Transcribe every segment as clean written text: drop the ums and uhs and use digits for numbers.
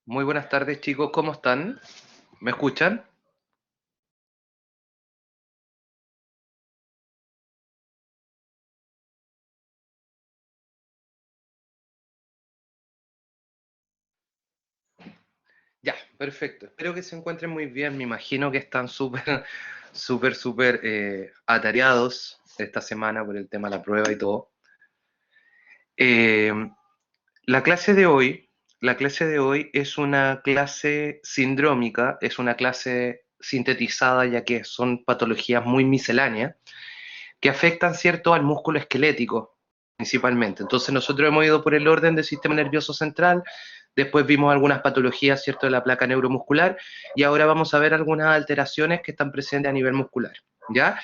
Muy buenas tardes, chicos, ¿cómo están? ¿Me escuchan? Ya, perfecto. Espero que se encuentren muy bien. Me imagino que están súper, súper atareados esta semana por el tema de la prueba y todo. Eh, la clase de hoy, la clase de hoy es una clase sindrómica, es una clase sintetizada ya que son patologías muy misceláneas que afectan, ¿cierto?, al músculo esquelético principalmente. Entonces nosotros hemos ido por el orden del sistema nervioso central, después vimos algunas patologías, ¿cierto?, de la placa neuromuscular, y ahora vamos a ver algunas alteraciones que están presentes a nivel muscular, ¿ya?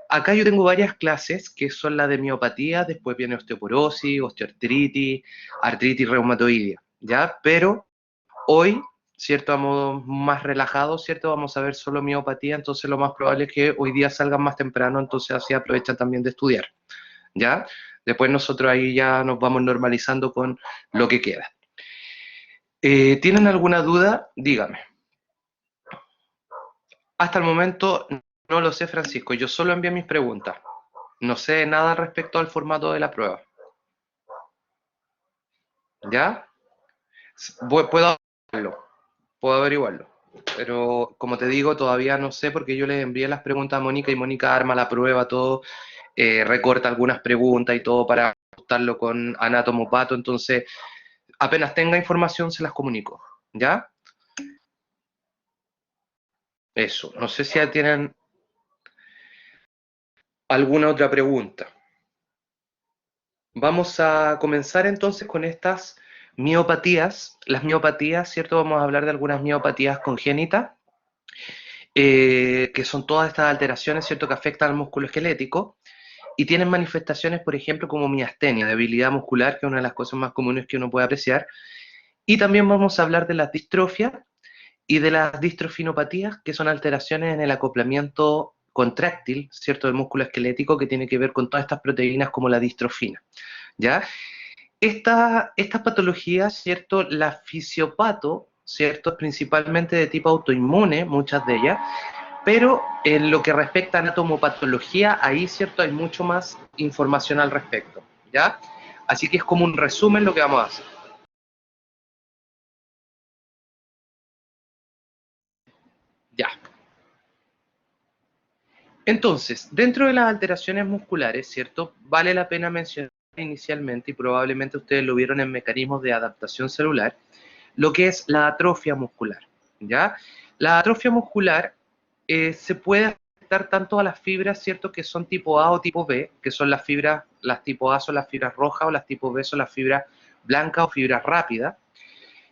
Acá yo tengo varias clases, que son la de miopatía, después viene osteoporosis, osteoartritis, artritis reumatoidea, ¿ya? Pero hoy, ¿cierto? A modo más relajado, ¿cierto? Vamos a ver solo miopatía, entonces lo más probable es que hoy día salgan más temprano, entonces así aprovechan también de estudiar, ¿ya? Después nosotros ahí ya nos vamos normalizando con lo que queda. ¿Tienen alguna duda? Dígame. Hasta el momento no lo sé, Francisco, yo solo envié mis preguntas. No sé nada respecto al formato de la prueba, ¿ya? Puedo averiguarlo, puedo averiguarlo. Pero como te digo, todavía no sé porque yo le envié las preguntas a Mónica y Mónica arma la prueba, todo, recorta algunas preguntas y todo para ajustarlo con Anatomo Pato. Entonces, apenas tenga información se las comunico. ¿Ya? Eso. No sé si ya tienen alguna otra pregunta. Vamos a comenzar entonces con estas miopatías. Las miopatías, ¿cierto? Vamos a hablar de algunas miopatías congénitas, que son todas estas alteraciones, ¿cierto?, que afectan al músculo esquelético y tienen manifestaciones, por ejemplo, como miastenia, debilidad muscular, que es una de las cosas más comunes que uno puede apreciar. Y también vamos a hablar de las distrofias y de las distrofinopatías, que son alteraciones en el acoplamiento contráctil, ¿cierto?, del músculo esquelético, que tiene que ver con todas estas proteínas como la distrofina, ¿ya? Estas patologías, ¿cierto?, la fisiopato, ¿cierto?, principalmente de tipo autoinmune, muchas de ellas, pero en lo que respecta a anatomopatología, ahí, ¿cierto?, hay mucho más información al respecto, ¿ya? Así que es como un resumen lo que vamos a hacer. Ya. Entonces, dentro de las alteraciones musculares, ¿cierto?, vale la pena mencionar inicialmente, y probablemente ustedes lo vieron en mecanismos de adaptación celular, lo que es la atrofia muscular, ¿ya? La atrofia muscular se puede afectar tanto a las fibras, ¿cierto?, que son tipo A o tipo B, que son las fibras, las tipo A son las fibras rojas o las tipo B son las fibras blancas o fibras rápidas,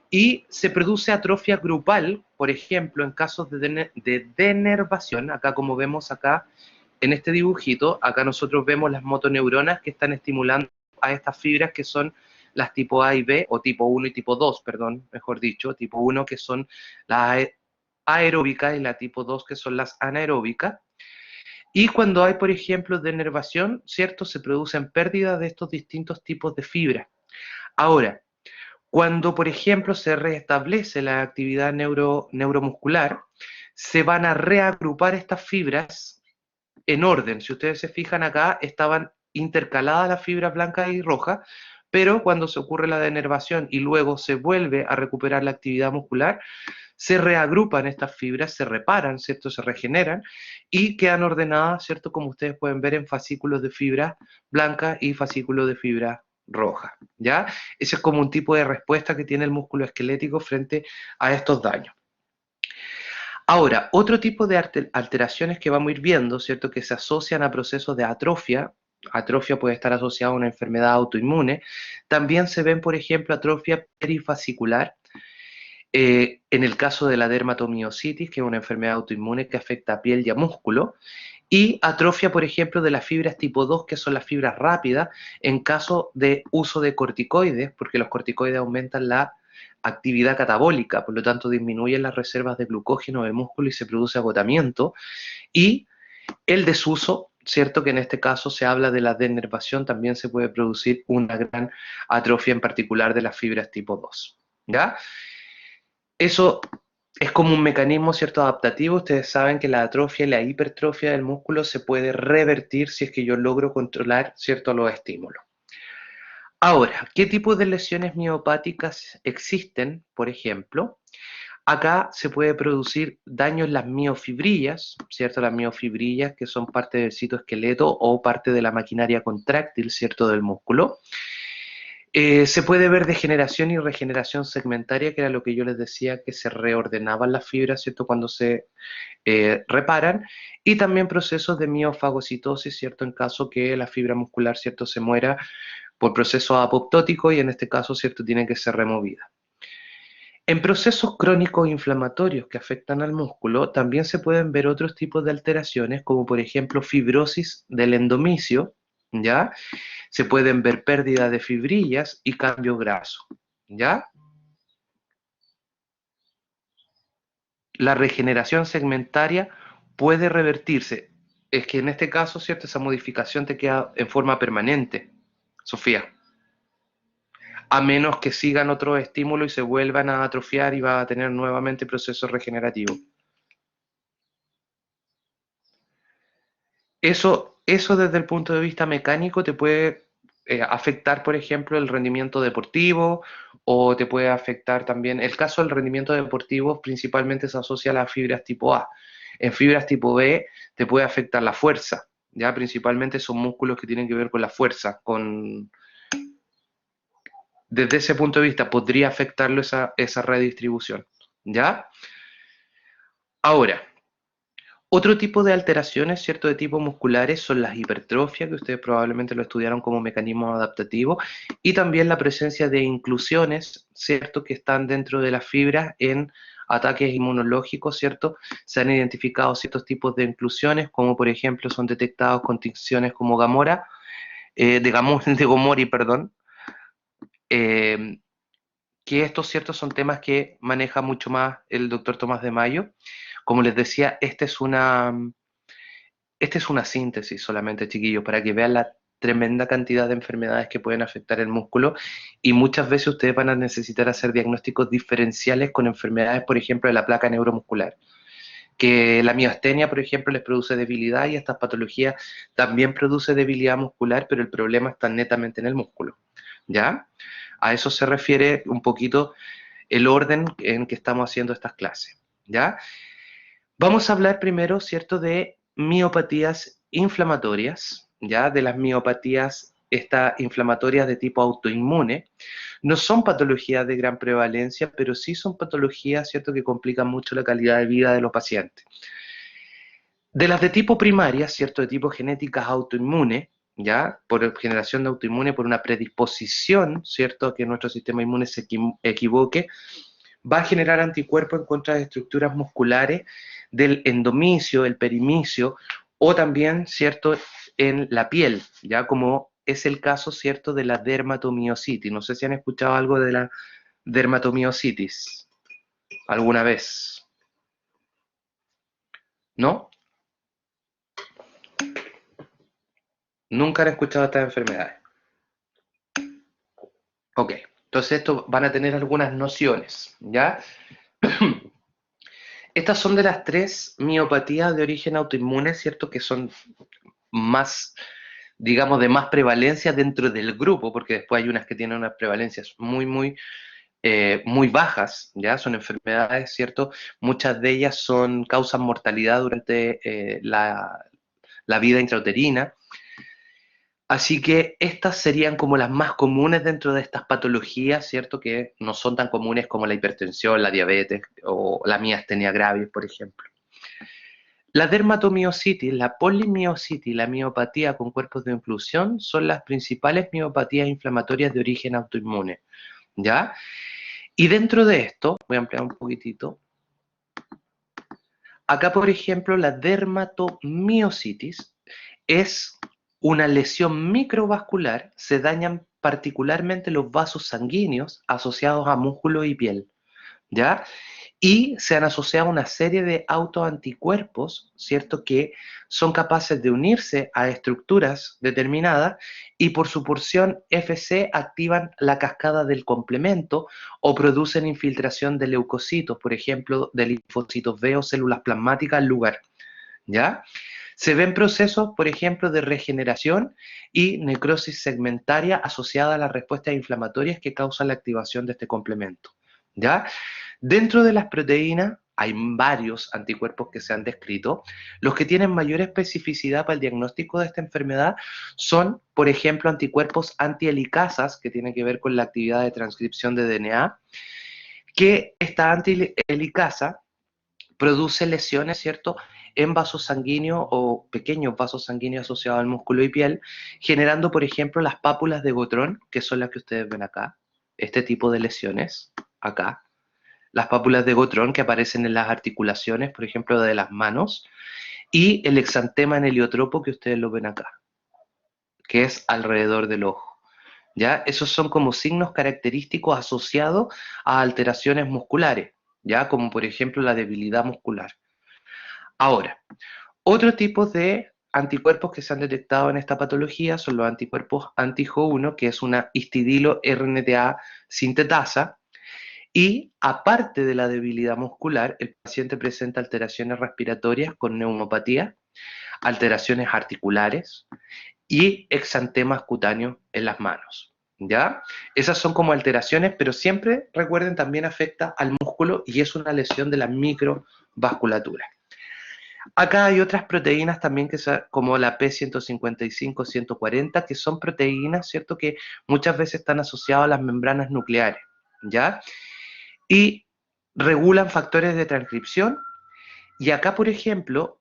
y se produce atrofia grupal, por ejemplo, en casos de denervación, acá como vemos acá en este dibujito, acá nosotros vemos las motoneuronas que están estimulando a estas fibras que son las tipo A y B, o tipo 1 y tipo 2, perdón, mejor dicho, tipo 1 que son las aeróbicas y la tipo 2 que son las anaeróbicas. Y cuando hay, por ejemplo, denervación, ¿cierto? Se producen pérdidas de estos distintos tipos de fibras. Ahora, cuando, por ejemplo, se restablece la actividad neuromuscular, se van a reagrupar estas fibras en orden. Si ustedes se fijan acá, estaban intercaladas las fibras blancas y rojas, pero cuando se ocurre la denervación y luego se vuelve a recuperar la actividad muscular, se reagrupan estas fibras, se reparan, ¿cierto? Se regeneran y quedan ordenadas, ¿cierto? Como ustedes pueden ver en fascículos de fibra blanca y fascículos de fibra roja, ¿ya? Ese es como un tipo de respuesta que tiene el músculo esquelético frente a estos daños. Ahora, otro tipo de alteraciones que vamos a ir viendo, ¿cierto?, que se asocian a procesos de atrofia puede estar asociada a una enfermedad autoinmune, también se ven, por ejemplo, atrofia perifascicular, en el caso de la dermatomiositis, que es una enfermedad autoinmune que afecta a piel y a músculo, y atrofia, por ejemplo, de las fibras tipo 2, que son las fibras rápidas, en caso de uso de corticoides, porque los corticoides aumentan la actividad catabólica, por lo tanto disminuyen las reservas de glucógeno del músculo y se produce agotamiento, y el desuso, ¿cierto? Que en este caso se habla de la denervación, también se puede producir una gran atrofia en particular de las fibras tipo 2, ¿ya? Eso es como un mecanismo, ¿cierto?, adaptativo. Ustedes saben que la atrofia y la hipertrofia del músculo se puede revertir si es que yo logro controlar, ¿cierto?, los estímulos. Ahora, ¿qué tipo de lesiones miopáticas existen? Por ejemplo, acá se puede producir daño en las miofibrillas, ¿cierto? Las miofibrillas que son parte del citoesqueleto o parte de la maquinaria contráctil, ¿cierto?, del músculo. Se puede ver degeneración y regeneración segmentaria, que era lo que yo les decía, que se reordenaban las fibras, ¿cierto?, cuando se reparan, y también procesos de miofagocitosis, ¿cierto?, en caso que la fibra muscular, ¿cierto?, se muera por procesos apoptóticos y en este caso, ¿cierto?, tiene que ser removida. En procesos crónicos inflamatorios que afectan al músculo, también se pueden ver otros tipos de alteraciones, como por ejemplo fibrosis del endomisio, ¿ya? Se pueden ver pérdida de fibrillas y cambio graso, ¿ya? La regeneración segmentaria puede revertirse. Es que en este caso, ¿cierto? Esa modificación te queda en forma permanente, Sofía. A menos que sigan otros estímulos y se vuelvan a atrofiar y va a tener nuevamente procesos regenerativos. Eso desde el punto de vista mecánico te puede afectar, por ejemplo, el rendimiento deportivo o te puede afectar también, el caso del rendimiento deportivo principalmente se asocia a las fibras tipo A. En fibras tipo B te puede afectar la fuerza, ya principalmente son músculos que tienen que ver con la fuerza, desde ese punto de vista podría afectarlo esa redistribución, ¿ya? Ahora, otro tipo de alteraciones, ¿cierto?, de tipo musculares son las hipertrofias, que ustedes probablemente lo estudiaron como mecanismo adaptativo, y también la presencia de inclusiones, ¿cierto?, que están dentro de las fibras en ataques inmunológicos, ¿cierto? Se han identificado ciertos tipos de inclusiones, como por ejemplo son detectados con tinciones como Gamora, de Gomori, perdón, eh, que estos ciertos son temas que maneja mucho más el doctor Tomás de Mayo. Como les decía, esta es una síntesis solamente, chiquillos, para que vean la tremenda cantidad de enfermedades que pueden afectar el músculo y muchas veces ustedes van a necesitar hacer diagnósticos diferenciales con enfermedades, por ejemplo, de la placa neuromuscular. Que la miastenia, por ejemplo, les produce debilidad y estas patologías también produce debilidad muscular, pero el problema está netamente en el músculo. ¿Ya? A eso se refiere un poquito el orden en que estamos haciendo estas clases. ¿Ya? Vamos a hablar primero, ¿cierto?, de miopatías inflamatorias, ¿ya? De las miopatías estas inflamatorias de tipo autoinmune. No son patologías de gran prevalencia, pero sí son patologías, ¿cierto?, que complican mucho la calidad de vida de los pacientes. De las de tipo primaria, ¿cierto?, de tipo genéticas autoinmune, ¿ya? Por generación de autoinmune, por una predisposición, ¿cierto?, a que nuestro sistema inmune se equivoque, va a generar anticuerpos en contra de estructuras musculares del endomicio, el perimicio, o también, ¿cierto?, en la piel, ya como es el caso, ¿cierto?, de la dermatomiositis. No sé si han escuchado algo de la dermatomiositis alguna vez, ¿no? Nunca han escuchado estas enfermedades. Ok, entonces esto van a tener algunas nociones, ¿ya? Estas son de las tres miopatías de origen autoinmune, ¿cierto?, que son más, digamos, de más prevalencia dentro del grupo, porque después hay unas que tienen unas prevalencias muy bajas, ¿ya? Son enfermedades, ¿cierto? Muchas de ellas causan mortalidad durante la vida intrauterina. Así que estas serían como las más comunes dentro de estas patologías, ¿cierto? Que no son tan comunes como la hipertensión, la diabetes o la miastenia gravis, por ejemplo. La dermatomiositis, la polimiositis y la miopatía con cuerpos de inclusión son las principales miopatías inflamatorias de origen autoinmune, ¿ya? Y dentro de esto, voy a ampliar un poquitito, acá por ejemplo la dermatomiositis es una lesión microvascular, se dañan particularmente los vasos sanguíneos asociados a músculo y piel, ¿ya? y se han asociado una serie de autoanticuerpos, ¿cierto?, que son capaces de unirse a estructuras determinadas y por su porción FC activan la cascada del complemento o producen infiltración de leucocitos, por ejemplo, de linfocitos B o células plasmáticas al lugar, ¿ya? Se ven procesos, por ejemplo, de regeneración y necrosis segmentaria asociada a las respuestas inflamatorias que causan la activación de este complemento, ¿ya? Dentro de las proteínas hay varios anticuerpos que se han descrito. Los que tienen mayor especificidad para el diagnóstico de esta enfermedad son, por ejemplo, anticuerpos antielicasas, que tienen que ver con la actividad de transcripción de DNA, que esta antielicasa produce lesiones, ¿cierto?, en vasos sanguíneos o pequeños vasos sanguíneos asociados al músculo y piel, generando, por ejemplo, las pápulas de Gotrón, que son las que ustedes ven acá, este tipo de lesiones, acá, las pápulas de Gotrón que aparecen en las articulaciones, por ejemplo, de las manos, y el exantema en heliotropo que ustedes lo ven acá, que es alrededor del ojo. ¿Ya? Esos son como signos característicos asociados a alteraciones musculares, ¿ya? Como por ejemplo la debilidad muscular. Ahora, otro tipo de anticuerpos que se han detectado en esta patología son los anticuerpos anti-Jo1, que es una histidilo RNA sintetasa, y aparte de la debilidad muscular, el paciente presenta alteraciones respiratorias con neumopatía, alteraciones articulares y exantemas cutáneos en las manos. ¿Ya? Esas son como alteraciones, pero siempre, recuerden, también afecta al músculo y es una lesión de la microvasculatura. Acá hay otras proteínas también que son, como la P155, 140, que son proteínas, ¿cierto?, que muchas veces están asociadas a las membranas nucleares, ¿ya? Y regulan factores de transcripción. Y acá, por ejemplo,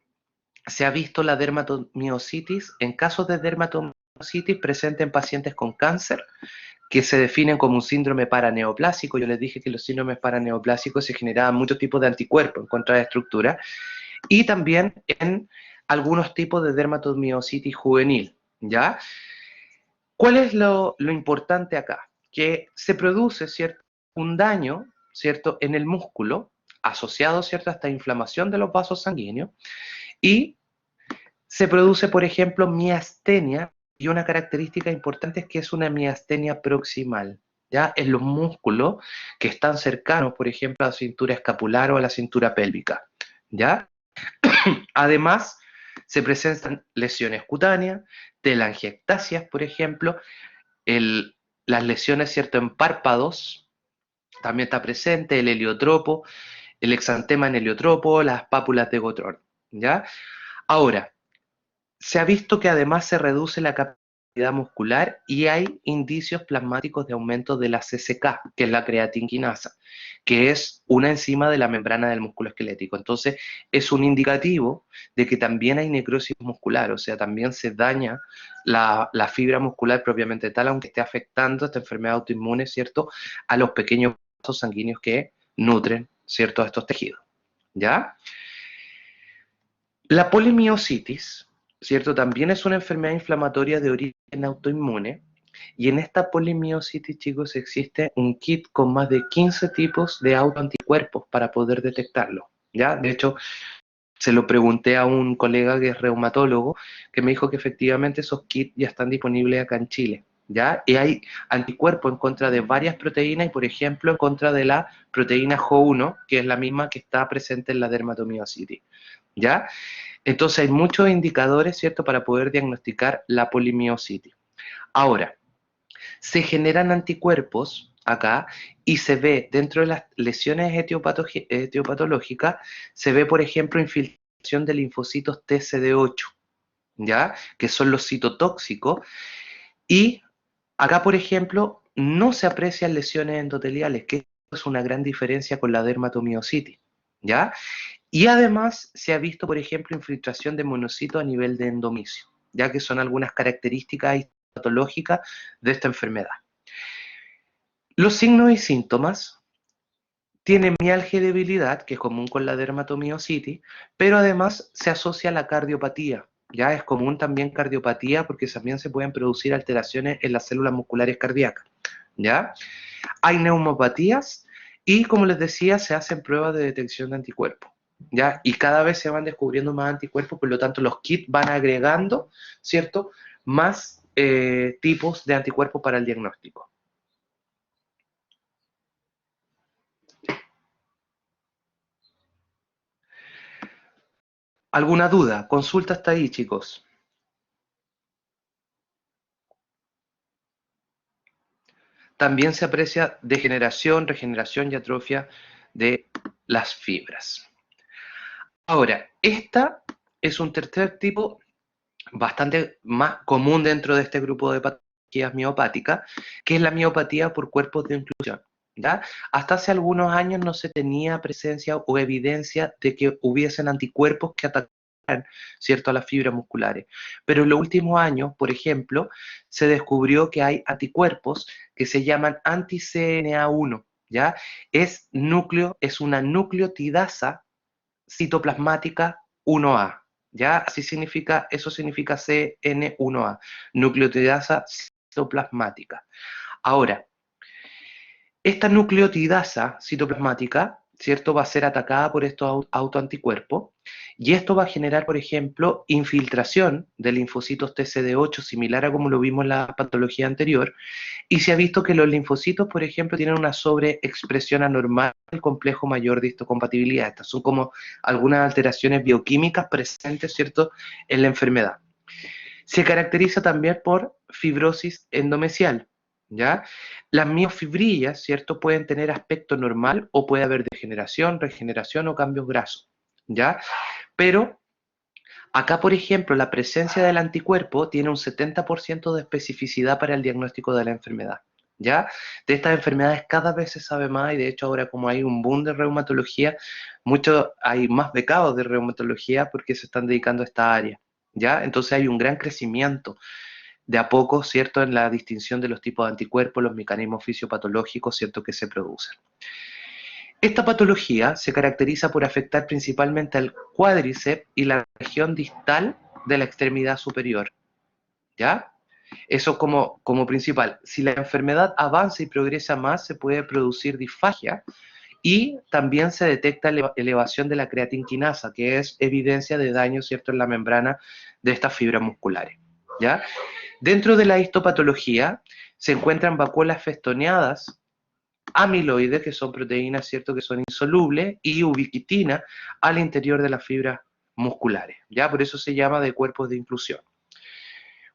se ha visto la dermatomiositis en casos de dermatomiositis presente en pacientes con cáncer, que se definen como un síndrome paraneoplásico. Yo les dije que los síndromes paraneoplásicos se generaban muchos tipos de anticuerpos en contra de estructura, y también en algunos tipos de dermatomiositis juvenil, ¿ya? ¿Cuál es lo importante acá? Que se produce, ¿cierto?, un daño, ¿cierto?, en el músculo, asociado, ¿cierto?, a esta inflamación de los vasos sanguíneos, y se produce, por ejemplo, miastenia, y una característica importante es que es una miastenia proximal, ¿ya? En los músculos que están cercanos, por ejemplo, a la cintura escapular o a la cintura pélvica, ¿ya? Además, se presentan lesiones cutáneas, telangiectasias, por ejemplo, las lesiones, ¿cierto?, en párpados, también está presente el heliotropo, el exantema en heliotropo, las pápulas de Gotrón, ¿ya? Ahora, se ha visto que además se reduce la capacidad muscular y hay indicios plasmáticos de aumento de la CCK, que es la creatinquinasa, que es una enzima de la membrana del músculo esquelético. Entonces, es un indicativo de que también hay necrosis muscular, o sea, también se daña la fibra muscular propiamente tal, aunque esté afectando esta enfermedad autoinmune, ¿cierto?, a los pequeños vasos sanguíneos que nutren, ¿cierto?, a estos tejidos, ¿ya? La polimiositis, ¿cierto?, también es una enfermedad inflamatoria de origen autoinmune, y en esta polimiositis, chicos, existe un kit con más de 15 tipos de autoanticuerpos para poder detectarlo, ¿ya? De hecho, se lo pregunté a un colega que es reumatólogo, que me dijo que efectivamente esos kits ya están disponibles acá en Chile, ¿ya? Y hay anticuerpos en contra de varias proteínas y, por ejemplo, en contra de la proteína Jo1, que es la misma que está presente en la dermatomiositis, ¿ya? Entonces hay muchos indicadores, ¿cierto?, para poder diagnosticar la polimiositis. Ahora, se generan anticuerpos acá y se ve dentro de las lesiones etiopatológicas, se ve, por ejemplo, infiltración de linfocitos TCD8, ¿ya?, que son los citotóxicos, y acá, por ejemplo, no se aprecian lesiones endoteliales, que es una gran diferencia con la dermatomiositis, ¿ya? Y además se ha visto, por ejemplo, infiltración de monocitos a nivel de endomisio, ya que son algunas características patológicas de esta enfermedad. Los signos y síntomas tienen mialgia y debilidad, que es común con la dermatomiositis, pero además se asocia a la cardiopatía. Ya es común también cardiopatía porque también se pueden producir alteraciones en las células musculares cardíacas, ¿ya? Hay neumopatías Y como les decía, se hacen pruebas de detección de anticuerpos, ¿ya? Y cada vez se van descubriendo más anticuerpos, por lo tanto los kits van agregando, ¿cierto? Más tipos de anticuerpos para el diagnóstico. ¿Alguna duda? Consulta hasta ahí, chicos. También se aprecia degeneración, regeneración y atrofia de las fibras. Ahora, esta es un tercer tipo bastante más común dentro de este grupo de patologías miopáticas, que es la miopatía por cuerpos de inclusión. ¿Ya? Hasta hace algunos años no se tenía presencia o evidencia de que hubiesen anticuerpos que atacaran, ¿cierto?, a las fibras musculares. Pero en los últimos años, por ejemplo, se descubrió que hay anticuerpos que se llaman anti-CNA1, ¿ya? Es una nucleotidasa citoplasmática 1A, ¿ya? Eso significa CN1A, nucleotidasa citoplasmática. Ahora, esta nucleotidasa citoplasmática, ¿cierto?, va a ser atacada por estos autoanticuerpos y esto va a generar, por ejemplo, infiltración de linfocitos TCD8, similar a como lo vimos en la patología anterior, y se ha visto que los linfocitos, por ejemplo, tienen una sobreexpresión anormal del complejo mayor de histocompatibilidad. Estas son como algunas alteraciones bioquímicas presentes, ¿cierto?, en la enfermedad. Se caracteriza también por fibrosis endomesial, ¿ya? Las miofibrillas, ¿cierto?, pueden tener aspecto normal o puede haber degeneración, regeneración o cambios grasos, ¿ya? Pero acá, por ejemplo, la presencia del anticuerpo tiene un 70% de especificidad para el diagnóstico de la enfermedad, ¿ya? De estas enfermedades cada vez se sabe más y de hecho ahora como hay un boom de reumatología, hay más becados de reumatología porque se están dedicando a esta área, ¿ya? Entonces hay un gran crecimiento de a poco, ¿cierto?, en la distinción de los tipos de anticuerpos, los mecanismos fisiopatológicos, ¿cierto?, que se producen. Esta patología se caracteriza por afectar principalmente al cuádriceps y la región distal de la extremidad superior, ¿ya? Eso como principal. Si la enfermedad avanza y progresa más, se puede producir disfagia y también se detecta elevación de la creatinquinasa, que es evidencia de daño, ¿cierto?, en la membrana de estas fibras musculares, ¿ya? Dentro de la histopatología se encuentran vacuolas festoneadas, amiloides, que son proteínas, ¿cierto?, que son insolubles, y ubiquitina al interior de las fibras musculares, ¿ya? Por eso se llama de cuerpos de inclusión.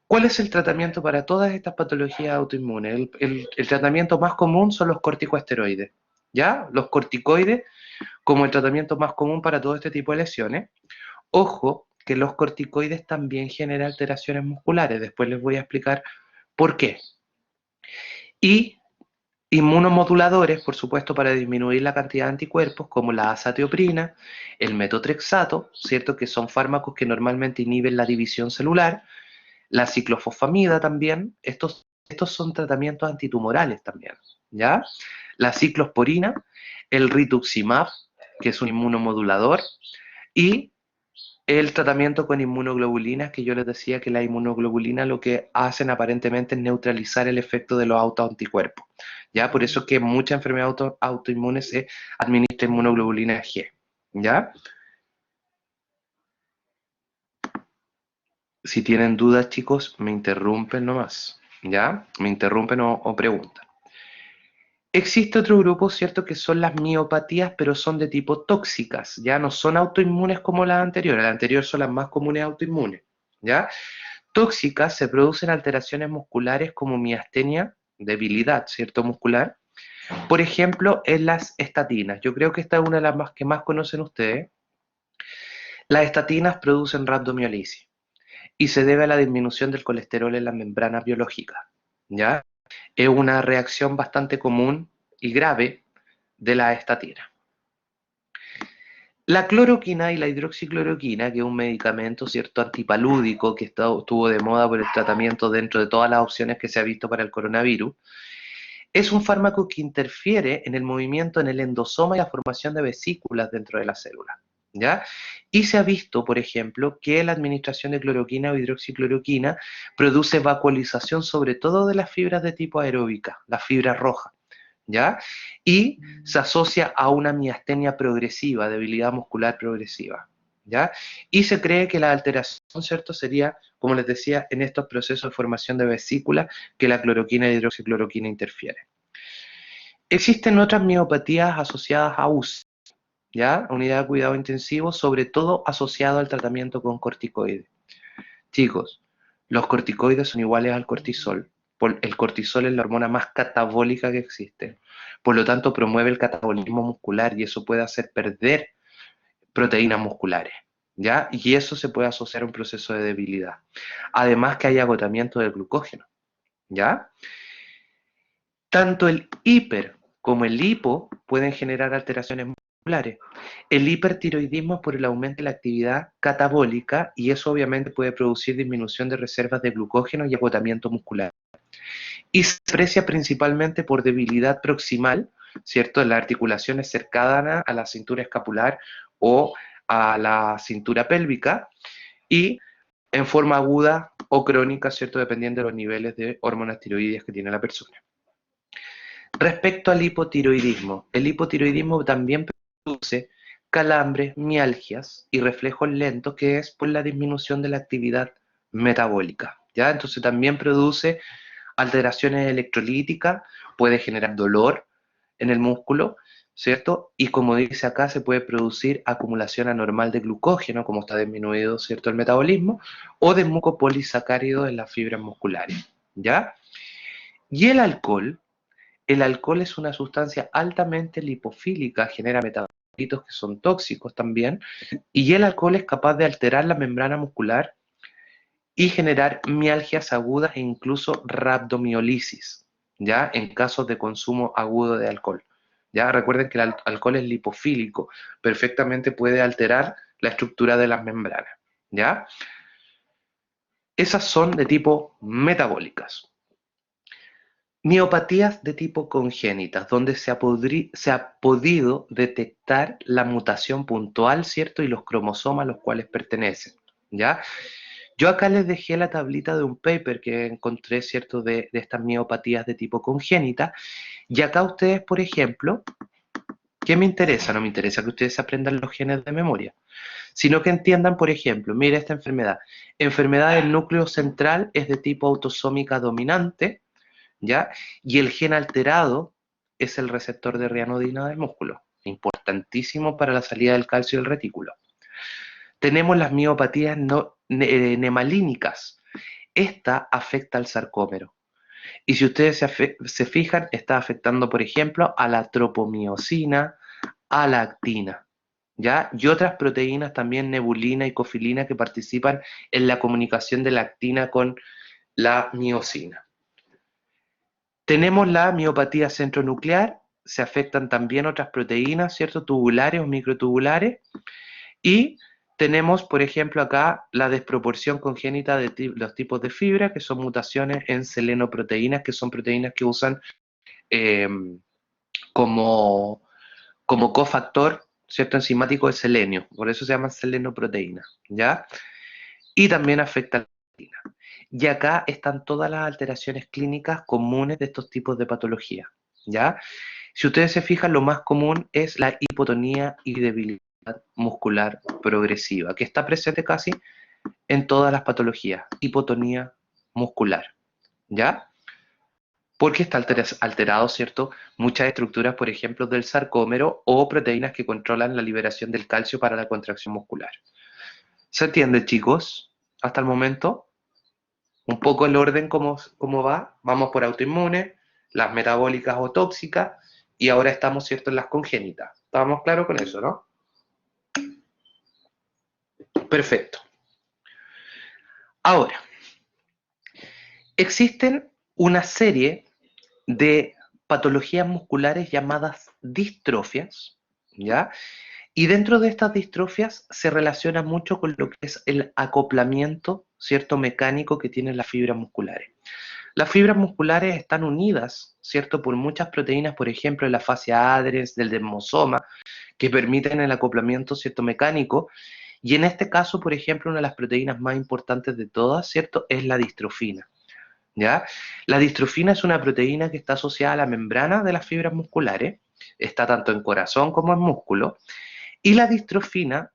¿Cuál es el tratamiento para todas estas patologías autoinmunes? El tratamiento más común son los corticosteroides, ¿ya? Los corticoides como el tratamiento más común para todo este tipo de lesiones. Ojo, que los corticoides también generan alteraciones musculares, después les voy a explicar por qué. Y inmunomoduladores, por supuesto, para disminuir la cantidad de anticuerpos, como la azatioprina, el metotrexato, ¿cierto?, que son fármacos que normalmente inhiben la división celular, la ciclofosfamida también, estos son tratamientos antitumorales también, ¿ya? La ciclosporina, el rituximab, que es un inmunomodulador, y el tratamiento con inmunoglobulinas, que yo les decía que la inmunoglobulina lo que hacen aparentemente es neutralizar el efecto de los autoanticuerpos, ¿ya? Por eso es que en muchas enfermedades autoinmunes se administra inmunoglobulina G, ¿ya? Si tienen dudas, chicos, me interrumpen nomás, ¿ya? Me interrumpen o preguntan. Existe otro grupo, ¿cierto?, que son las miopatías, pero son de tipo tóxicas, ¿ya? No son autoinmunes como las anteriores. Las anteriores son las más comunes autoinmunes, ¿ya? Tóxicas se producen alteraciones musculares como miastenia, debilidad, ¿cierto?, muscular. Por ejemplo, en las estatinas. Yo creo que esta es una de las más que más conocen ustedes. Las estatinas producen rhabdomiolisis y se debe a la disminución del colesterol en las membranas biológicas, ¿ya? Es una reacción bastante común y grave de la estatina. La cloroquina y la hidroxicloroquina, que es un medicamento, ¿cierto?, antipalúdico que estuvo de moda por el tratamiento dentro de todas las opciones que se ha visto para el coronavirus, es un fármaco que interfiere en el movimiento en el endosoma y la formación de vesículas dentro de la célula, ¿ya? Y se ha visto, por ejemplo, que la administración de cloroquina o hidroxicloroquina produce vacuolización sobre todo de las fibras de tipo aeróbica, las fibras rojas, ¿ya? Y se asocia a una miastenia progresiva, debilidad muscular progresiva, ¿ya? Y se cree que la alteración, ¿cierto?, sería, como les decía, en estos procesos de formación de vesícula que la cloroquina y hidroxicloroquina interfieren. Existen otras miopatías asociadas a UCI, ¿ya? Unidad de cuidado intensivo, sobre todo asociado al tratamiento con corticoides. Chicos, los corticoides son iguales al cortisol. El cortisol es la hormona más catabólica que existe. Por lo tanto, promueve el catabolismo muscular y eso puede hacer perder proteínas musculares, ¿ya? Y eso se puede asociar a un proceso de debilidad. Además que hay agotamiento del glucógeno, ¿ya? Tanto el hiper como el hipo pueden generar alteraciones musculares. El hipertiroidismo es por el aumento de la actividad catabólica y eso obviamente puede producir disminución de reservas de glucógeno y agotamiento muscular. Y se aprecia principalmente por debilidad proximal, ¿cierto? En las articulaciones cercanas a la cintura escapular o a la cintura pélvica y en forma aguda o crónica, ¿cierto? Dependiendo de los niveles de hormonas tiroides que tiene la persona. Respecto al hipotiroidismo, el hipotiroidismo también produce calambres, mialgias y reflejos lentos, que es por la disminución de la actividad metabólica, ¿ya? Entonces también produce alteraciones electrolíticas, puede generar dolor en el músculo, ¿cierto? Y como dice acá, se puede producir acumulación anormal de glucógeno, como está disminuido, ¿cierto?, el metabolismo, o de mucopolisacáridos en las fibras musculares, ¿ya? Y el alcohol es una sustancia altamente lipofílica, genera metabolitos que son tóxicos también, y el alcohol es capaz de alterar la membrana muscular y generar mialgias agudas e incluso rhabdomiolisis, ¿ya? En casos de consumo agudo de alcohol. ¿Ya? Recuerden que el alcohol es lipofílico, perfectamente puede alterar la estructura de las membranas, ¿ya? Esas son de tipo metabólicas. Miopatías de tipo congénitas, donde se ha podido detectar la mutación puntual, ¿cierto? Y los cromosomas a los cuales pertenecen, ¿ya? Yo acá les dejé la tablita de un paper que encontré, ¿cierto?, de estas miopatías de tipo congénita, y acá ustedes, por ejemplo, ¿qué me interesa? No me interesa que ustedes aprendan los genes de memoria, sino que entiendan, por ejemplo, mire esta enfermedad del núcleo central es de tipo autosómica dominante, ¿ya? Y el gen alterado es el receptor de rianodina del músculo, importantísimo para la salida del calcio del retículo. Tenemos las miopatías nemalínicas. Esta afecta al sarcómero. Y si ustedes se fijan, está afectando, por ejemplo, a la tropomiosina, a la actina, ¿ya? Y otras proteínas también, nebulina y cofilina, que participan en la comunicación de la actina con la miosina. Tenemos la miopatía centronuclear, se afectan también otras proteínas, ¿cierto? Tubulares o microtubulares. Y tenemos, por ejemplo, acá la desproporción congénita de los tipos de fibra, que son mutaciones en selenoproteínas, que son proteínas que usan eh, como, como cofactor, ¿cierto?, enzimático de selenio. Por eso se llaman selenoproteínas, ¿ya? Y también afecta a la retina. Y acá están todas las alteraciones clínicas comunes de estos tipos de patología, ¿ya? Si ustedes se fijan, lo más común es la hipotonía y debilidad muscular progresiva, que está presente casi en todas las patologías, hipotonía muscular, ¿ya? Porque está alterado, ¿cierto?, muchas estructuras, por ejemplo, del sarcómero o proteínas que controlan la liberación del calcio para la contracción muscular. ¿Se entiende, chicos? Hasta el momento, un poco el orden cómo va. Vamos por autoinmune, las metabólicas o tóxicas, y ahora estamos, ¿cierto?, en las congénitas. ¿Estábamos claros con eso, no? Perfecto. Ahora, existen una serie de patologías musculares llamadas distrofias, ¿ya? Y dentro de estas distrofias se relaciona mucho con lo que es el acoplamiento, ¿cierto?, mecánico que tienen las fibras musculares. Las fibras musculares están unidas, ¿cierto?, por muchas proteínas, por ejemplo, de la fascia adherens, del dermosoma, que permiten el acoplamiento, ¿cierto?, mecánico. Y en este caso, por ejemplo, una de las proteínas más importantes de todas, ¿cierto?, es la distrofina. ¿ya? La distrofina es una proteína que está asociada a la membrana de las fibras musculares, está tanto en corazón como en músculo, y la distrofina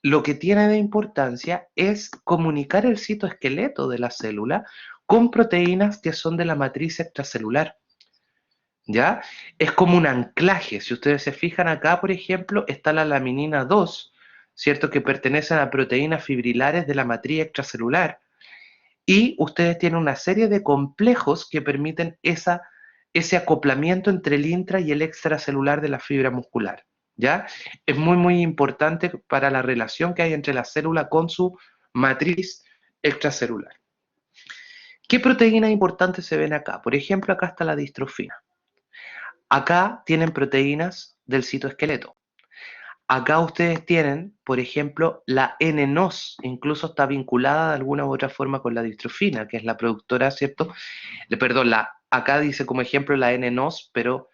lo que tiene de importancia es comunicar el citoesqueleto de la célula con proteínas que son de la matriz extracelular, ¿ya? Es como un anclaje. Si ustedes se fijan acá, por ejemplo, está la laminina 2, ¿cierto? Que pertenecen a proteínas fibrilares de la matriz extracelular. Y ustedes tienen una serie de complejos que permiten ese acoplamiento entre el intra y el extracelular de la fibra muscular, ¿ya? Es muy, muy importante para la relación que hay entre la célula con su matriz extracelular. ¿Qué proteínas importantes se ven acá? Por ejemplo, acá está la distrofina. Acá tienen proteínas del citoesqueleto. Acá ustedes tienen, por ejemplo, la N-NOS, incluso está vinculada de alguna u otra forma con la distrofina, que es la productora, ¿cierto? Perdón, acá dice como ejemplo la N-NOS, pero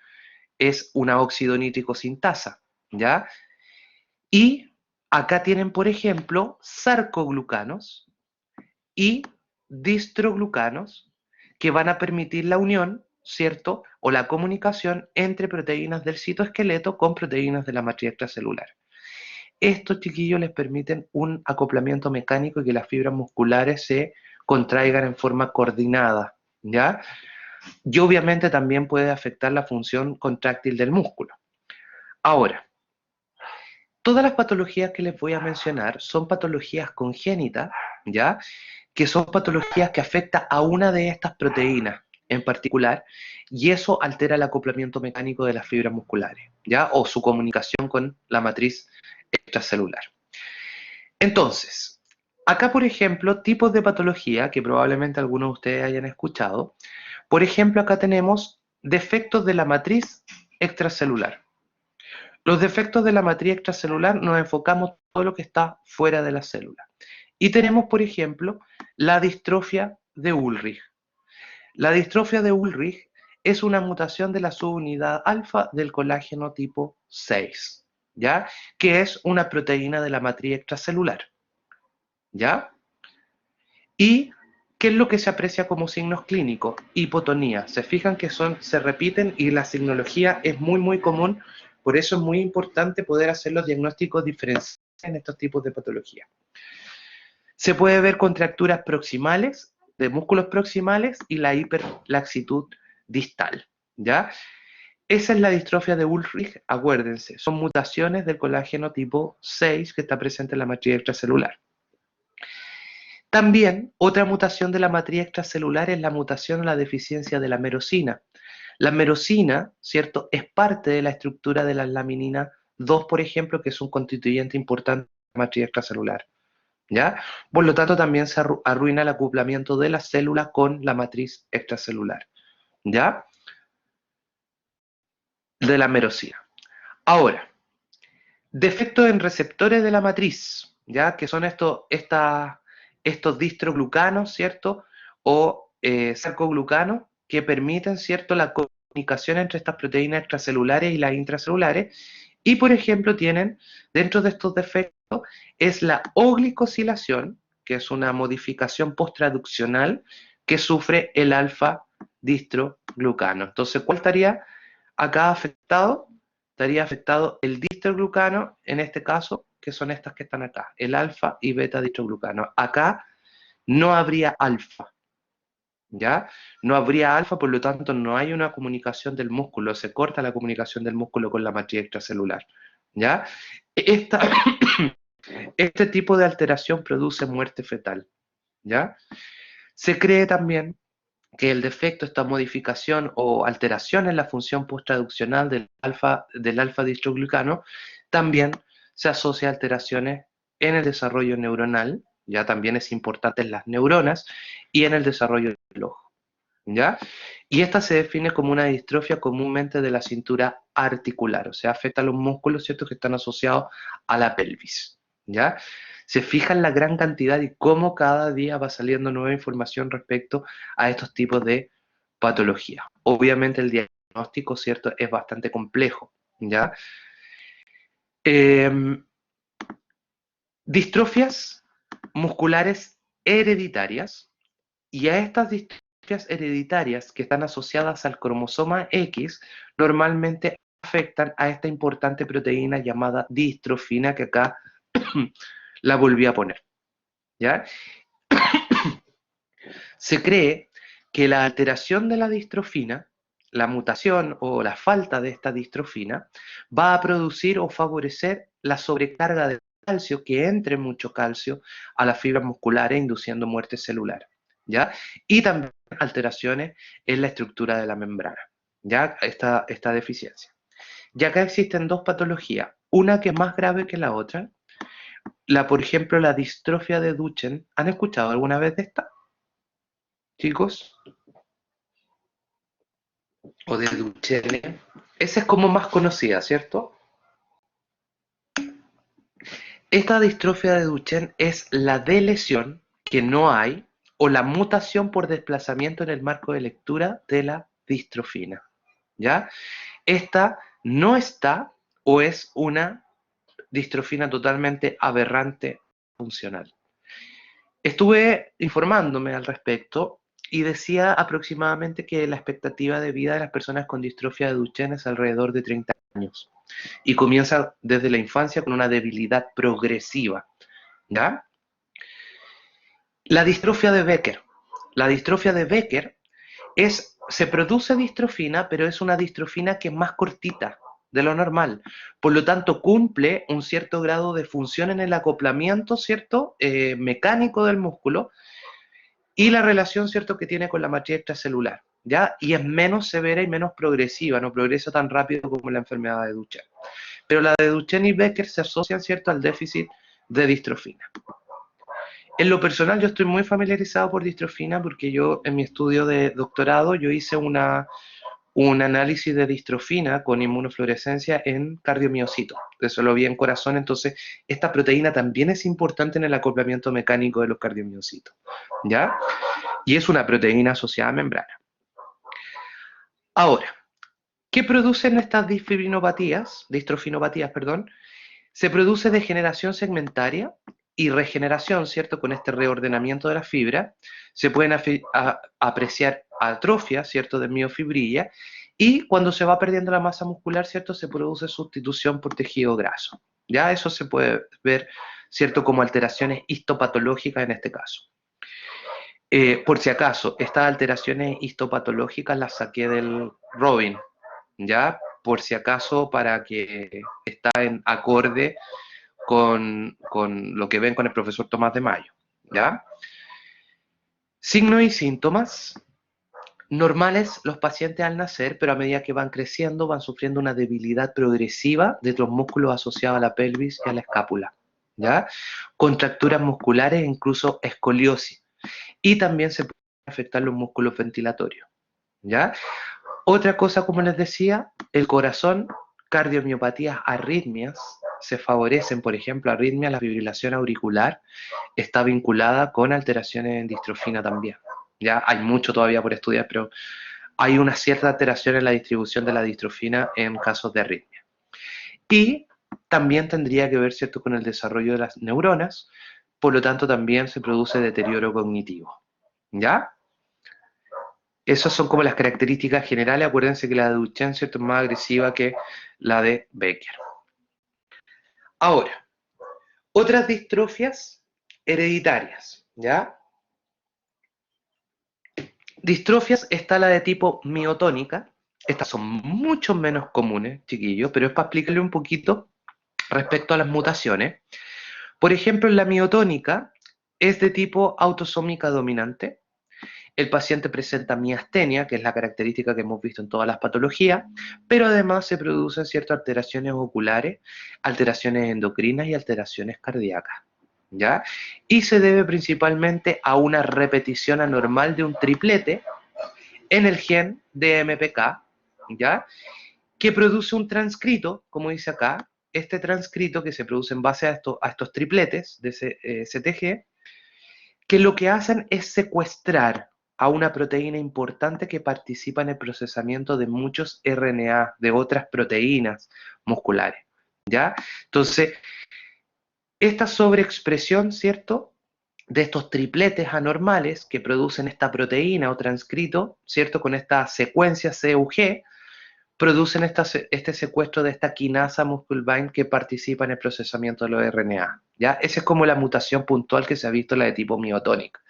es una óxido nítrico sintasa, ¿ya? Y acá tienen, por ejemplo, sarcoglucanos y distroglucanos que van a permitir la unión, ¿cierto? O la comunicación entre proteínas del citoesqueleto con proteínas de la matriz extracelular. Estos chiquillos les permiten un acoplamiento mecánico y que las fibras musculares se contraigan en forma coordinada, ¿ya? Y obviamente también puede afectar la función contráctil del músculo. Ahora, todas las patologías que les voy a mencionar son patologías congénitas, ¿ya? Que son patologías que afectan a una de estas proteínas en particular, y eso altera el acoplamiento mecánico de las fibras musculares, ¿ya? O su comunicación con la matriz extracelular. Entonces, acá, por ejemplo, tipos de patología que probablemente algunos de ustedes hayan escuchado. Por ejemplo, acá tenemos defectos de la matriz extracelular. Los defectos de la matriz extracelular nos enfocamos en todo lo que está fuera de la célula. Y tenemos, por ejemplo, la distrofia de Ullrich. La distrofia de Ullrich es una mutación de la subunidad alfa del colágeno tipo 6, ¿ya? Que es una proteína de la matriz extracelular, ¿ya? ¿Y qué es lo que se aprecia como signos clínicos? Hipotonía. Se fijan que se repiten y la signología es muy, muy común. Por eso es muy importante poder hacer los diagnósticos diferenciales en estos tipos de patología. Se puede ver contracturas proximales, de músculos proximales y la hiperlaxitud distal, ¿ya? Esa es la distrofia de Ullrich, acuérdense, son mutaciones del colágeno tipo 6 que está presente en la matriz extracelular. También, otra mutación de la matriz extracelular es la mutación o la deficiencia de la merosina. La merosina, ¿cierto?, es parte de la estructura de la laminina 2, por ejemplo, que es un constituyente importante de la matriz extracelular, ¿ya? Por lo tanto, también se arruina el acoplamiento de la célula con la matriz extracelular, ¿ya? De la merosina. Ahora, defectos en receptores de la matriz, ¿ya? Que son estos distroglucanos, ¿cierto? O sarcoglucanos que permiten, ¿cierto?, la comunicación entre estas proteínas extracelulares y las intracelulares. Y, por ejemplo, tienen, dentro de estos defectos, es la oglicosilación, que es una modificación posttraduccional que sufre el alfa-distroglucano. Entonces, ¿cuál estaría acá afectado? Estaría afectado el distroglucano, en este caso, que son estas que están acá, el alfa y beta distroglucano. Acá no habría alfa, ¿ya? No habría alfa, por lo tanto no hay una comunicación del músculo, se corta la comunicación del músculo con la matriz extracelular, ¿ya? Esta, este tipo de alteración produce muerte fetal, ¿ya? Se cree también que el defecto, esta modificación o alteración en la función posttraduccional del alfa-distroglucano, también se asocia a alteraciones en el desarrollo neuronal, ya también es importante en las neuronas, y en el desarrollo del ojo, ¿ya? Y esta se define como una distrofia comúnmente de la cintura articular, o sea, afecta a los músculos, ¿cierto?, que están asociados a la pelvis, ¿ya? Se fija en la gran cantidad y cómo cada día va saliendo nueva información respecto a estos tipos de patología. Obviamente el diagnóstico, ¿cierto?, es bastante complejo, ¿ya? Em, Distrofias musculares hereditarias, y a estas distrofias distrofias hereditarias que están asociadas al cromosoma X normalmente afectan a esta importante proteína llamada distrofina, que acá la volví a poner, ¿ya? Se cree que la alteración de la distrofina, la mutación o la falta de esta distrofina, va a producir o favorecer la sobrecarga de calcio, que entre mucho calcio a las fibras musculares, induciendo muerte celular, ¿ya? Y también alteraciones en la estructura de la membrana, ¿ya? Esta deficiencia. Y acá existen dos patologías, una que es más grave que la otra, por ejemplo, la distrofia de Duchenne. ¿Han escuchado alguna vez de esta, chicos? O de Duchenne. Esa es como más conocida, ¿cierto? Esta distrofia de Duchenne es la delesión que no hay o la mutación por desplazamiento en el marco de lectura de la distrofina, ¿ya? Esta no está o es una distrofina totalmente aberrante funcional. Estuve informándome al respecto y decía aproximadamente que la expectativa de vida de las personas con distrofia de Duchenne es alrededor de 30 años y comienza desde la infancia con una debilidad progresiva, ¿ya? La distrofia de Becker. La distrofia de Becker se produce distrofina, pero es una distrofina que es más cortita de lo normal. Por lo tanto, cumple un cierto grado de función en el acoplamiento, ¿cierto? Mecánico del músculo, y la relación, ¿cierto?, que tiene con la matriz extracelular, ¿ya? Y es menos severa y menos progresiva, no progresa tan rápido como la enfermedad de Duchenne. Pero la de Duchenne y Becker se asocian, ¿cierto?, al déficit de distrofina. En lo personal, yo estoy muy familiarizado por distrofina porque yo, en mi estudio de doctorado, yo hice un análisis de distrofina con inmunofluorescencia en cardiomiocitos. Eso lo vi en corazón, entonces esta proteína también es importante en el acoplamiento mecánico de los cardiomiocitos, ¿ya? Y es una proteína asociada a membrana. Ahora, ¿qué producen estas distrofinopatías, perdón? Se produce degeneración segmentaria y regeneración, ¿cierto? Con este reordenamiento de la fibra, se pueden apreciar atrofia, ¿cierto?, de miofibrilla, y cuando se va perdiendo la masa muscular, ¿cierto?, se produce sustitución por tejido graso. Ya eso se puede ver, ¿cierto?, como alteraciones histopatológicas en este caso. Por si acaso, estas alteraciones histopatológicas las saqué del Robin, ¿ya? Por si acaso, para que está en acorde con lo que ven con el profesor Tomás de Mayo, ¿ya? Signos y síntomas. Normales los pacientes al nacer, pero a medida que van creciendo van sufriendo una debilidad progresiva de los músculos asociados a la pelvis y a la escápula, ¿ya? Contracturas musculares e incluso escoliosis. Y también se pueden afectar los músculos ventilatorios, ¿ya? Otra cosa, como les decía, el corazón, cardiomiopatías, arritmias, se favorecen, por ejemplo, arritmia, la fibrilación auricular está vinculada con alteraciones en distrofina también. Ya hay mucho todavía por estudiar, pero hay una cierta alteración en la distribución de la distrofina en casos de arritmia. Y también tendría que ver, ¿cierto?, con el desarrollo de las neuronas, por lo tanto también se produce deterioro cognitivo. ¿Ya? Esas son como las características generales. Acuérdense que la de Duchenne, ¿cierto?, es más agresiva que la de Becker. Ahora, otras distrofias hereditarias, ¿ya? Distrofias está la de tipo miotónica. Estas son mucho menos comunes, chiquillos, pero es para explicarle un poquito respecto a las mutaciones. Por ejemplo, en la miotónica es de tipo autosómica dominante. El paciente presenta miastenia, que es la característica que hemos visto en todas las patologías, pero además se producen ciertas alteraciones oculares, alteraciones endocrinas y alteraciones cardíacas, ¿ya? Y se debe principalmente a una repetición anormal de un triplete en el gen DMPK, ¿ya? Que produce un transcrito, como dice acá, este transcrito que se produce en base a estos tripletes de CTG, que lo que hacen es secuestrar a una proteína importante que participa en el procesamiento de muchos RNA, de otras proteínas musculares, ¿ya? Entonces, esta sobreexpresión, ¿cierto?, de estos tripletes anormales que producen esta proteína o transcrito, ¿cierto? Con esta secuencia CUG, producen este secuestro de esta quinasa musclebind que participa en el procesamiento de los RNA. ¿Ya? Esa es como la mutación puntual que se ha visto en la de tipo miotónica.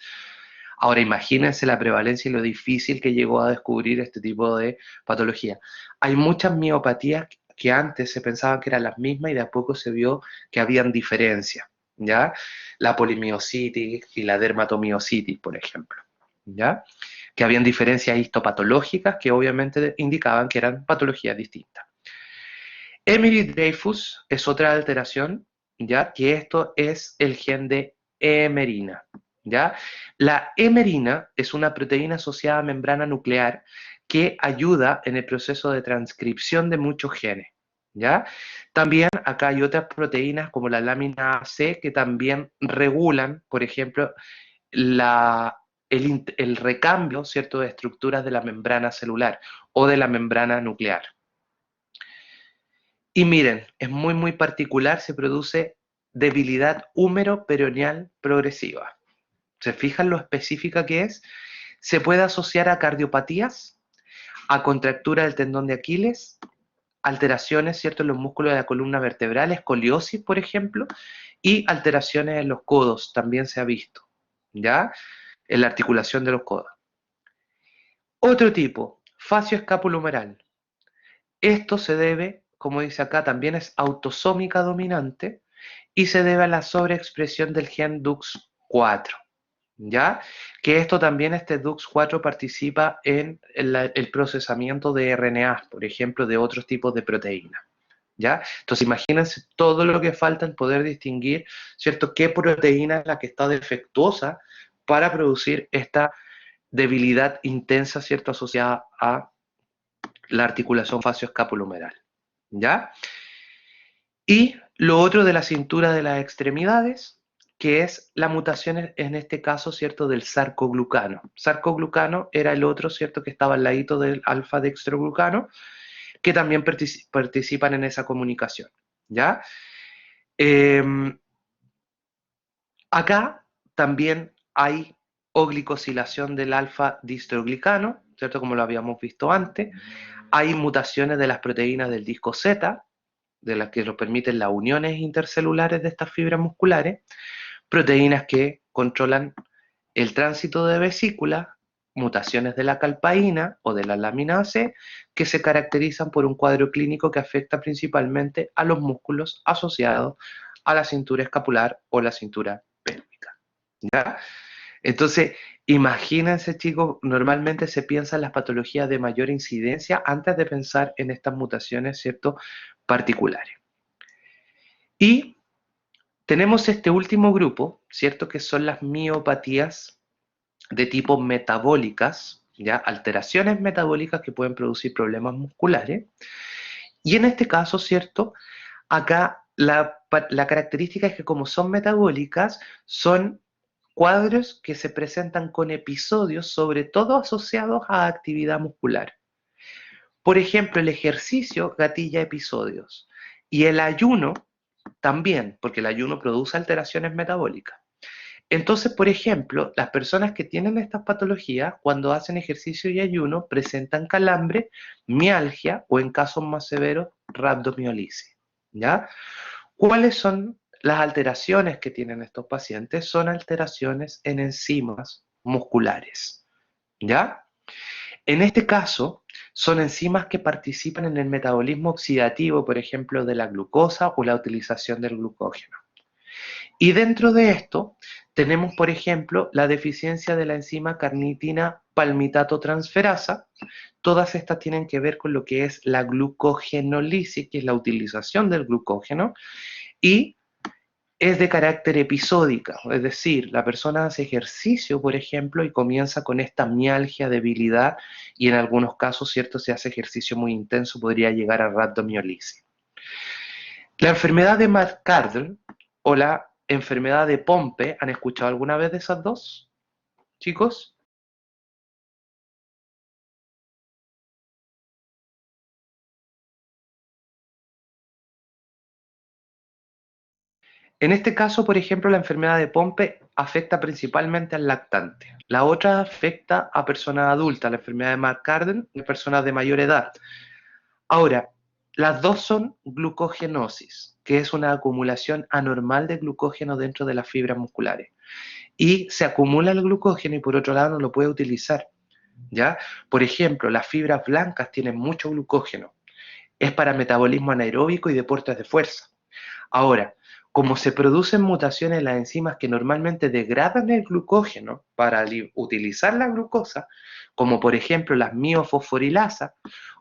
Ahora imagínense la prevalencia y lo difícil que llegó a descubrir este tipo de patología. Hay muchas miopatías que antes se pensaban que eran las mismas y de a poco se vio que habían diferencias, ¿ya? La polimiositis y la dermatomiositis, por ejemplo, ¿ya? Que habían diferencias histopatológicas que obviamente indicaban que eran patologías distintas. Emily Dreyfus es otra alteración, ¿ya? Que esto es el gen de hemerina, ¿ya? La hemerina es una proteína asociada a membrana nuclear que ayuda en el proceso de transcripción de muchos genes, ¿ya? También acá hay otras proteínas como la lámina C que también regulan, por ejemplo, el recambio, ¿cierto?, de estructuras de la membrana celular o de la membrana nuclear. Y miren, es muy, muy particular, se produce debilidad húmero-peroneal progresiva. ¿Se fijan lo específica que es? Se puede asociar a cardiopatías, a contractura del tendón de Aquiles, alteraciones, ¿cierto?, en los músculos de la columna vertebral, escoliosis, por ejemplo, y alteraciones en los codos, también se ha visto, ¿ya? En la articulación de los codos. Otro tipo, fascio escapulohumeral. Esto se debe, como dice acá, también es autosómica dominante y se debe a la sobreexpresión del gen DUX4, ¿ya? Que esto también, este DUX4 participa en el procesamiento de RNA, por ejemplo, de otros tipos de proteínas, ¿ya? Entonces imagínense todo lo que falta en poder distinguir, ¿cierto?, qué proteína es la que está defectuosa para producir esta debilidad intensa, ¿cierto?, asociada a la articulación fascioescapulohumeral, ¿ya? Y lo otro de la cintura de las extremidades, que es la mutación en este caso, ¿cierto?, del sarcoglucano. Sarcoglucano era el otro, ¿cierto?, que estaba al ladito del alfa-dextroglucano, que también participan en esa comunicación, ¿ya? Eh, Acá también hay oglicosilación del alfa-distroglicano, ¿cierto?, como lo habíamos visto antes. Hay mutaciones de las proteínas del disco Z, de las que nos permiten las uniones intercelulares de estas fibras musculares, proteínas que controlan el tránsito de vesícula, mutaciones de la calpaína o de la lámina C, que se caracterizan por un cuadro clínico que afecta principalmente a los músculos asociados a la cintura escapular o la cintura pélvica, ¿ya? Entonces, imagínense, chicos, normalmente se piensa en las patologías de mayor incidencia antes de pensar en estas mutaciones, ¿cierto?, particulares. Y tenemos este último grupo, ¿cierto?, que son las miopatías de tipo metabólicas, ¿ya? Alteraciones metabólicas que pueden producir problemas musculares. Y en este caso, ¿cierto?, acá la característica es que como son metabólicas, son cuadros que se presentan con episodios, sobre todo asociados a actividad muscular. Por ejemplo, el ejercicio gatilla episodios y el ayuno también, porque el ayuno produce alteraciones metabólicas. Entonces, por ejemplo, las personas que tienen estas patologías, cuando hacen ejercicio y ayuno, presentan calambre, mialgia o, en casos más severos, rhabdomiolisis, ¿ya? ¿Cuáles son las alteraciones que tienen estos pacientes? Son alteraciones en enzimas musculares, ¿ya? En este caso, son enzimas que participan en el metabolismo oxidativo, por ejemplo, de la glucosa o la utilización del glucógeno. Y dentro de esto tenemos, por ejemplo, la deficiencia de la enzima carnitina palmitato transferasa. Todas estas tienen que ver con lo que es la glucogenólisis, que es la utilización del glucógeno, y es de carácter episódica, es decir, la persona hace ejercicio, por ejemplo, y comienza con esta mialgia, debilidad, y en algunos casos, ¿cierto?, si hace ejercicio muy intenso, podría llegar a rhabdomiolisis. La enfermedad de McArdle o la enfermedad de Pompe, ¿han escuchado alguna vez de esas dos, chicos? En este caso, por ejemplo, la enfermedad de Pompe afecta principalmente al lactante. La otra afecta a personas adultas, la enfermedad de McCarden, en personas de mayor edad. Ahora, las dos son glucogenosis, que es una acumulación anormal de glucógeno dentro de las fibras musculares. Y se acumula el glucógeno y por otro lado no lo puede utilizar, ¿ya? Por ejemplo, las fibras blancas tienen mucho glucógeno. Es para metabolismo anaeróbico y deportes de fuerza. Ahora, como se producen mutaciones en las enzimas que normalmente degradan el glucógeno para utilizar la glucosa, como por ejemplo las miofosforilasas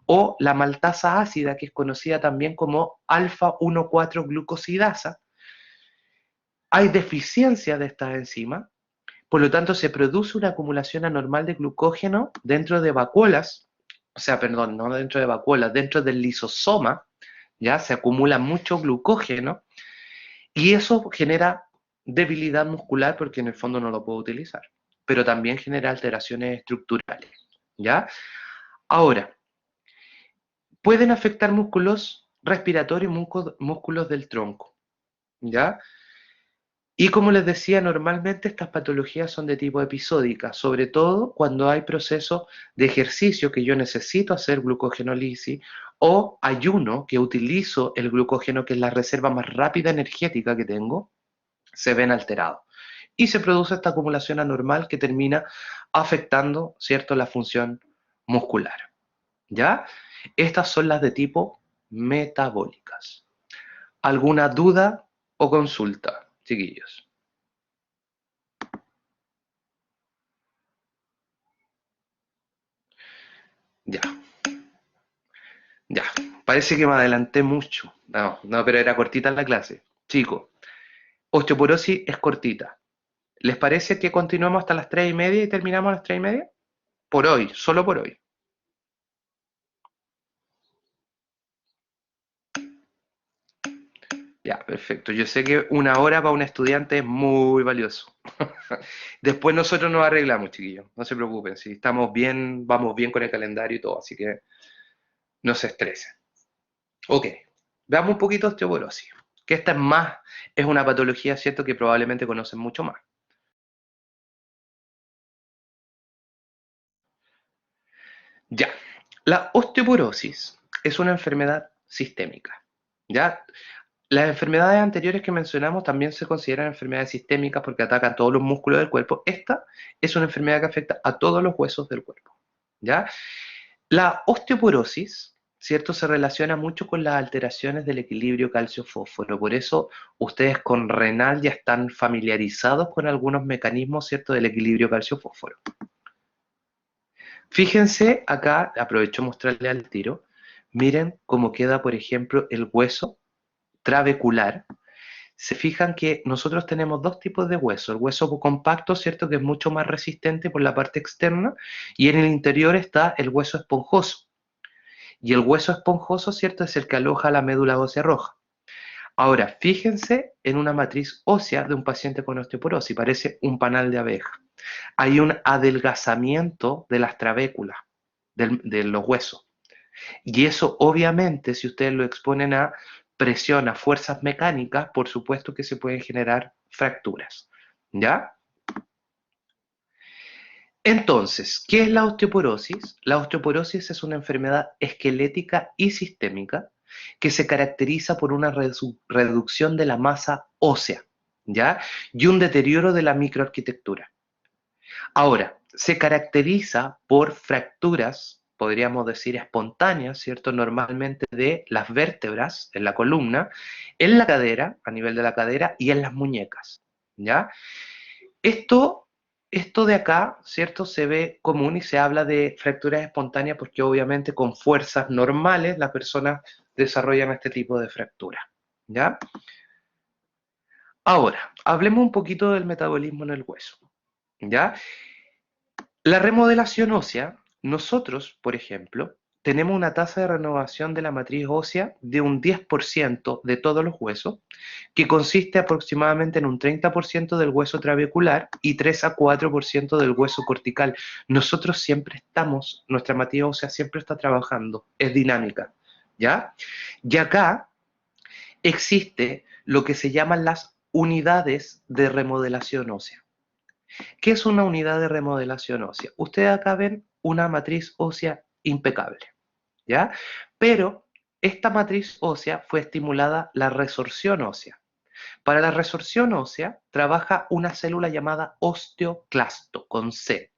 o la maltasa ácida, que es conocida también como alfa-1,4-glucosidasa, hay deficiencia de estas enzimas, por lo tanto se produce una acumulación anormal de glucógeno dentro de vacuolas, o sea, perdón, no dentro de vacuolas, dentro del lisosoma, ya se acumula mucho glucógeno y eso genera debilidad muscular porque en el fondo no lo puedo utilizar, pero también genera alteraciones estructurales, ¿ya? Ahora, pueden afectar músculos respiratorios y músculos del tronco, ¿ya? Y como les decía, normalmente estas patologías son de tipo episódica, sobre todo cuando hay procesos de ejercicio que yo necesito hacer glucogenólisis o ayuno que utilizo el glucógeno, que es la reserva más rápida energética que tengo, se ven alterados. Y se produce esta acumulación anormal que termina afectando, ¿cierto?, la función muscular. ¿Ya? Estas son las de tipo metabólicas. ¿Alguna duda o consulta, chiquillos? Ya, ya. Parece que me adelanté mucho. No, no, pero era cortita la clase. Chicos, osteoporosis es cortita. ¿Les parece que continuamos hasta las 3:30 y terminamos a las 3:30? Por hoy, solo por hoy. Ya, perfecto. Yo sé que una hora para un estudiante es muy valioso. Después nosotros nos arreglamos, chiquillos. No se preocupen. Si estamos bien, vamos bien con el calendario y todo, así que no se estresen. Ok, veamos un poquito osteoporosis. Que esta es más, es una patología, ¿cierto?, que probablemente conocen mucho más. Ya, la osteoporosis es una enfermedad sistémica. ¿Ya? Las enfermedades anteriores que mencionamos también se consideran enfermedades sistémicas porque atacan todos los músculos del cuerpo. Esta es una enfermedad que afecta a todos los huesos del cuerpo. ¿Ya? La osteoporosis, ¿cierto?, se relaciona mucho con las alteraciones del equilibrio calcio-fósforo. Por eso ustedes con renal ya están familiarizados con algunos mecanismos, ¿cierto?, del equilibrio calcio-fósforo. Fíjense acá, aprovecho mostrarle al tiro, miren cómo queda, por ejemplo, el hueso trabecular. Se fijan que nosotros tenemos dos tipos de hueso, el hueso compacto, ¿cierto?, que es mucho más resistente por la parte externa, y en el interior está el hueso esponjoso. Y el hueso esponjoso, ¿cierto?, es el que aloja la médula ósea roja. Ahora, fíjense en una matriz ósea de un paciente con osteoporosis, parece un panal de abeja. Hay un adelgazamiento de las trabéculas, de los huesos. Y eso, obviamente, si ustedes lo exponen a presión, a fuerzas mecánicas, por supuesto que se pueden generar fracturas. ¿Ya? Entonces, ¿qué es la osteoporosis? La osteoporosis es una enfermedad esquelética y sistémica que se caracteriza por una reducción de la masa ósea, ¿ya? Y un deterioro de la microarquitectura. Ahora, se caracteriza por fracturas, podríamos decir espontáneas, ¿cierto? Normalmente de las vértebras en la columna, en la cadera, a nivel de la cadera, y en las muñecas, ¿ya? Esto, esto de acá, ¿cierto? Se ve común y se habla de fracturas espontáneas porque obviamente con fuerzas normales las personas desarrollan este tipo de fractura, ¿ya? Ahora, hablemos un poquito del metabolismo en el hueso, ¿ya? La remodelación ósea, nosotros, por ejemplo, tenemos una tasa de renovación de la matriz ósea de un 10% de todos los huesos, que consiste aproximadamente en un 30% del hueso trabecular y 3 a 4% del hueso cortical. Nosotros siempre estamos, nuestra matriz ósea siempre está trabajando, es dinámica, ¿ya? Y acá existe lo que se llaman las unidades de remodelación ósea. ¿Qué es una unidad de remodelación ósea? Ustedes acá ven una matriz ósea impecable, ¿ya? Pero esta matriz ósea fue estimulada la resorción ósea. Para la resorción ósea trabaja una célula llamada osteoclasto, con C.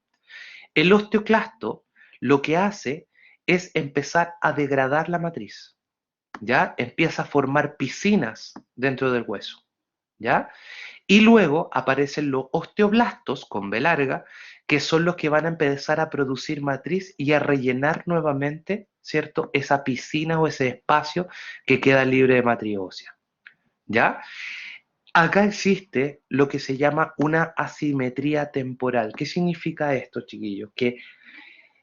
El osteoclasto lo que hace es empezar a degradar la matriz, ¿ya? Empieza a formar piscinas dentro del hueso, ¿ya? Y luego aparecen los osteoblastos, con B larga, que son los que van a empezar a producir matriz y a rellenar nuevamente, ¿cierto? Esa piscina o ese espacio que queda libre de matriz ósea, ¿ya? Acá existe lo que se llama una asimetría temporal. ¿Qué significa esto, chiquillos? Que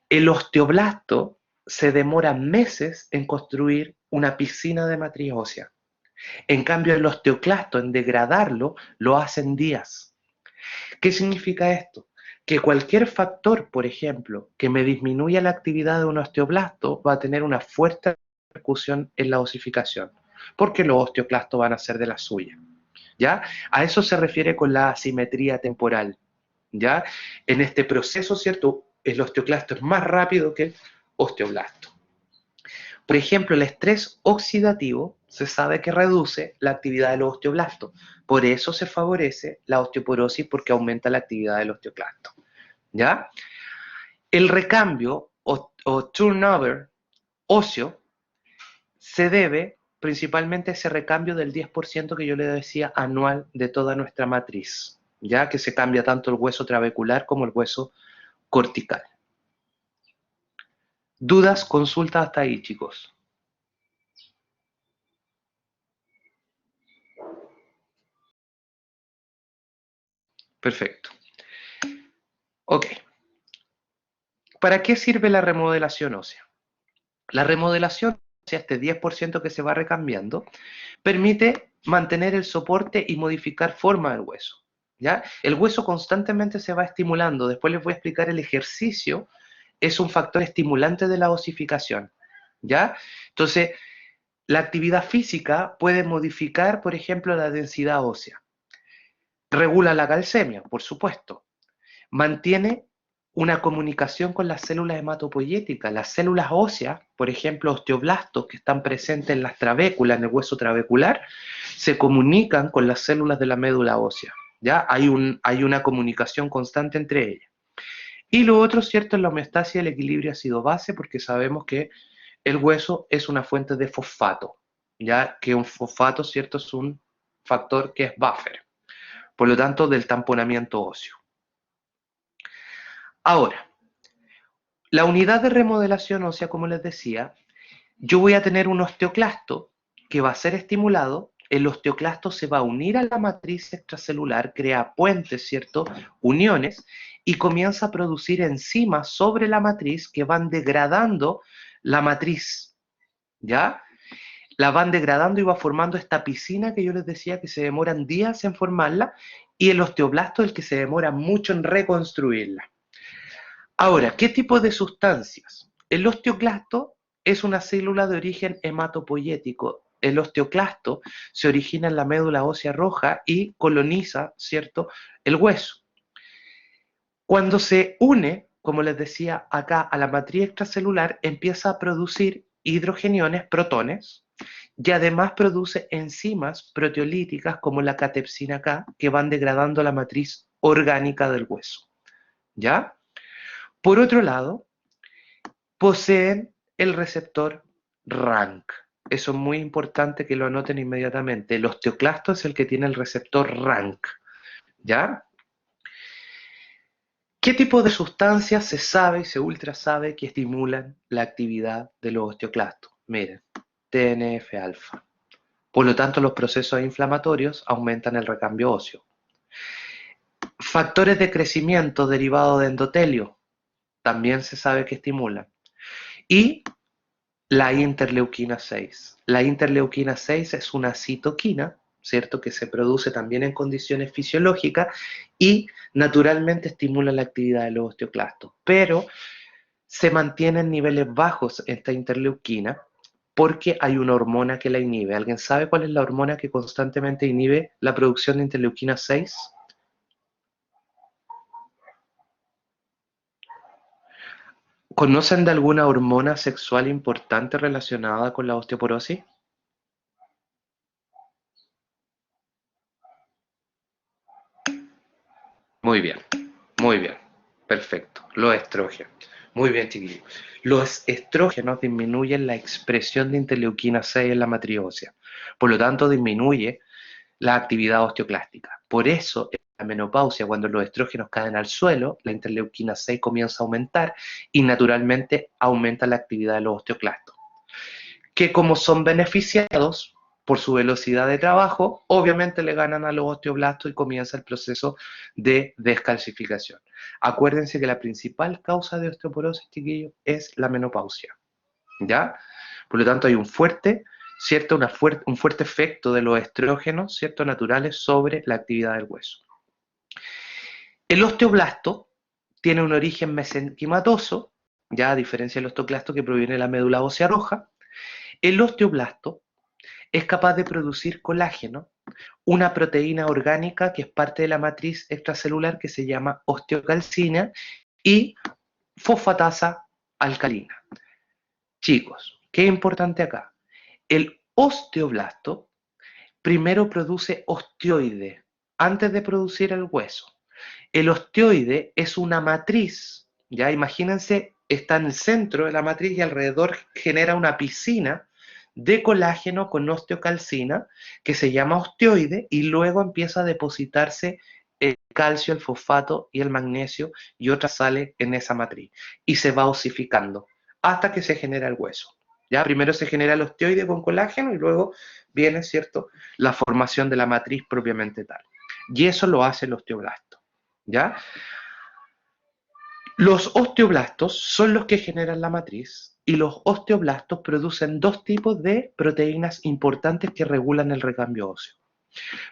el osteoblasto se demora meses en construir una piscina de matriz ósea. En cambio, el osteoclasto, en degradarlo, lo hace en días. ¿Qué significa esto? Que cualquier factor, por ejemplo, que me disminuya la actividad de un osteoblasto va a tener una fuerte repercusión en la osificación, porque los osteoclastos van a ser de la suya, ¿ya? A eso se refiere con la asimetría temporal, ¿ya? En este proceso, ¿cierto? El osteoclasto es más rápido que el osteoblasto. Por ejemplo, el estrés oxidativo se sabe que reduce la actividad de los osteoblastos. Por eso se favorece la osteoporosis porque aumenta la actividad del osteoclasto, ¿ya? El recambio o turnover óseo se debe principalmente a ese recambio del 10% que yo le decía anual de toda nuestra matriz, ya que se cambia tanto el hueso trabecular como el hueso cortical. ¿Dudas, consultas hasta ahí, chicos? Perfecto. Ok. ¿Para qué sirve la remodelación ósea? La remodelación ósea, este 10% que se va recambiando, permite mantener el soporte y modificar forma del hueso, ¿ya? El hueso constantemente se va estimulando. Después les voy a explicar el ejercicio. Es un factor estimulante de la osificación, ¿ya? Entonces, la actividad física puede modificar, por ejemplo, la densidad ósea. Regula la calcemia, por supuesto. Mantiene una comunicación con las células hematopoyéticas. Las células óseas, por ejemplo, osteoblastos que están presentes en las trabéculas, en el hueso trabecular, se comunican con las células de la médula ósea. ¿Ya? Hay una comunicación constante entre ellas. Y lo otro, cierto, es la homeostasis y el equilibrio ácido-base, porque sabemos que el hueso es una fuente de fosfato, ya que un fosfato, cierto, es un factor que es buffer, por lo tanto, del tamponamiento óseo. Ahora, la unidad de remodelación ósea, como les decía, yo voy a tener un osteoclasto que va a ser estimulado. El osteoclasto se va a unir a la matriz extracelular, crea puentes, ¿cierto? Uniones, y comienza a producir enzimas sobre la matriz que van degradando la matriz, ¿ya? La van degradando y va formando esta piscina que yo les decía que se demoran días en formarla, y el osteoblasto es el que se demora mucho en reconstruirla. Ahora, ¿qué tipo de sustancias? El osteoclasto es una célula de origen hematopoyético. El osteoclasto se origina en la médula ósea roja y coloniza, ¿cierto?, el hueso. Cuando se une, como les decía acá, a la matriz extracelular, empieza a producir hidrogeniones, protones, y además produce enzimas proteolíticas como la catepsina K, que van degradando la matriz orgánica del hueso. ¿Ya? Por otro lado, poseen el receptor RANK. Eso es muy importante que lo anoten inmediatamente. El osteoclasto es el que tiene el receptor RANK. ¿Ya? ¿Qué tipo de sustancias se sabe y se ultra sabe que estimulan la actividad de los osteoclastos? Miren, TNF-alfa. Por lo tanto, los procesos inflamatorios aumentan el recambio óseo. Factores de crecimiento derivados de endotelio también se sabe que estimulan. Y la interleuquina 6. La interleuquina 6 es una citoquina, ¿cierto? Que se produce también en condiciones fisiológicas y naturalmente estimula la actividad de los osteoclastos. Pero se mantienen niveles bajos esta interleuquina porque hay una hormona que la inhibe. ¿Alguien sabe cuál es la hormona que constantemente inhibe la producción de interleuquina 6? ¿Conocen de alguna hormona sexual importante relacionada con la osteoporosis? Muy bien, muy bien. Perfecto. Los estrógenos. Muy bien, chiquillos. Los estrógenos disminuyen la expresión de interleuquina 6 en la matriz ósea. Por lo tanto, disminuye la actividad osteoclástica. Por eso, en la menopausia, cuando los estrógenos caen al suelo, la interleuquina 6 comienza a aumentar y naturalmente aumenta la actividad de los osteoclastos, que como son beneficiados por su velocidad de trabajo, obviamente le ganan a los osteoblastos y comienza el proceso de descalcificación. Acuérdense que la principal causa de osteoporosis, chiquillos, es la menopausia, ¿ya? Por lo tanto, hay un fuerte, ¿cierto? Un fuerte efecto de los estrógenos, ¿cierto? Naturales sobre la actividad del hueso. El osteoblasto tiene un origen mesenquimatoso, ya a diferencia del osteoclasto que proviene de la médula ósea roja. El osteoblasto es capaz de producir colágeno, una proteína orgánica que es parte de la matriz extracelular que se llama osteocalcina y fosfatasa alcalina. Chicos, ¿qué es importante acá? El osteoblasto primero produce osteoide antes de producir el hueso. El osteoide es una matriz, ya imagínense, está en el centro de la matriz y alrededor genera una piscina de colágeno con osteocalcina que se llama osteoide y luego empieza a depositarse el calcio, el fosfato y el magnesio y otras sales en esa matriz y se va osificando hasta que se genera el hueso. Ya primero se genera el osteoide con colágeno y luego viene, ¿cierto?, la formación de la matriz propiamente tal. Y eso lo hace el osteoblasto. ¿Ya? Los osteoblastos son los que generan la matriz y los osteoblastos producen dos tipos de proteínas importantes que regulan el recambio óseo.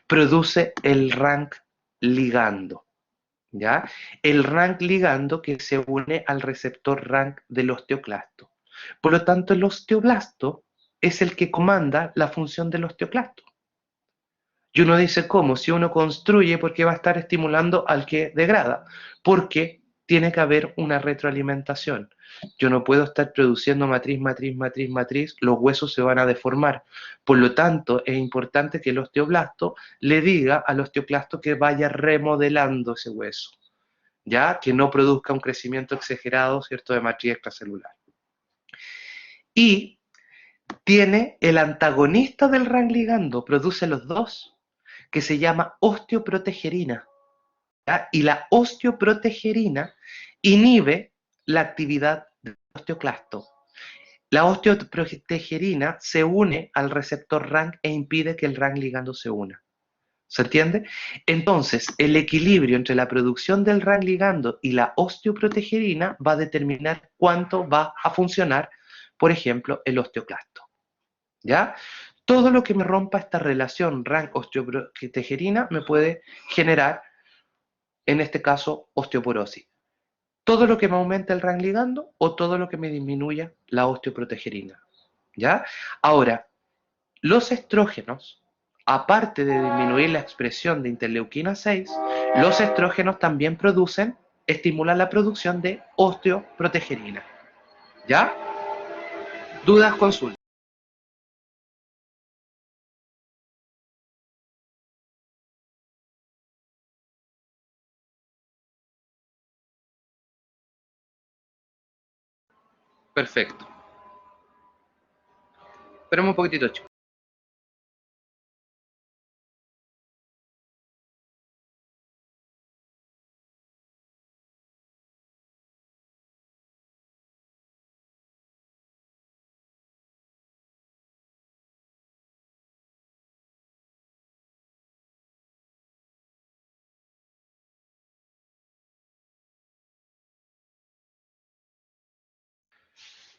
Produce el RANK ligando, ¿ya? El RANK ligando que se une al receptor RANK del osteoclasto. Por lo tanto, el osteoblasto es el que comanda la función del osteoclasto. Y uno dice, ¿cómo? Si uno construye, ¿por qué va a estar estimulando al que degrada? Porque tiene que haber una retroalimentación. Yo no puedo estar produciendo matriz, matriz, matriz, matriz, los huesos se van a deformar. Por lo tanto, es importante que el osteoblasto le diga al osteoclasto que vaya remodelando ese hueso, ¿ya? Que no produzca un crecimiento exagerado, ¿cierto?, de matriz extracelular. Y tiene el antagonista del RAN ligando, produce los dos, que se llama osteoprotegerina, ¿ya? Y la osteoprotegerina inhibe la actividad del osteoclasto. La osteoprotegerina se une al receptor RANK e impide que el RANK ligando se una. ¿Se entiende? Entonces, el equilibrio entre la producción del RANK ligando y la osteoprotegerina va a determinar cuánto va a funcionar, por ejemplo, el osteoclasto. ¿Ya? Todo lo que me rompa esta relación RANK-osteoprotegerina me puede generar, en este caso, osteoporosis. Todo lo que me aumente el RANK ligando o todo lo que me disminuya la osteoprotegerina. ¿Ya? Ahora, los estrógenos, aparte de disminuir la expresión de interleuquina 6, los estrógenos también estimulan la producción de osteoprotegerina. ¿Ya? ¿Dudas? Consultas. Perfecto. Esperemos un poquitito, chicos.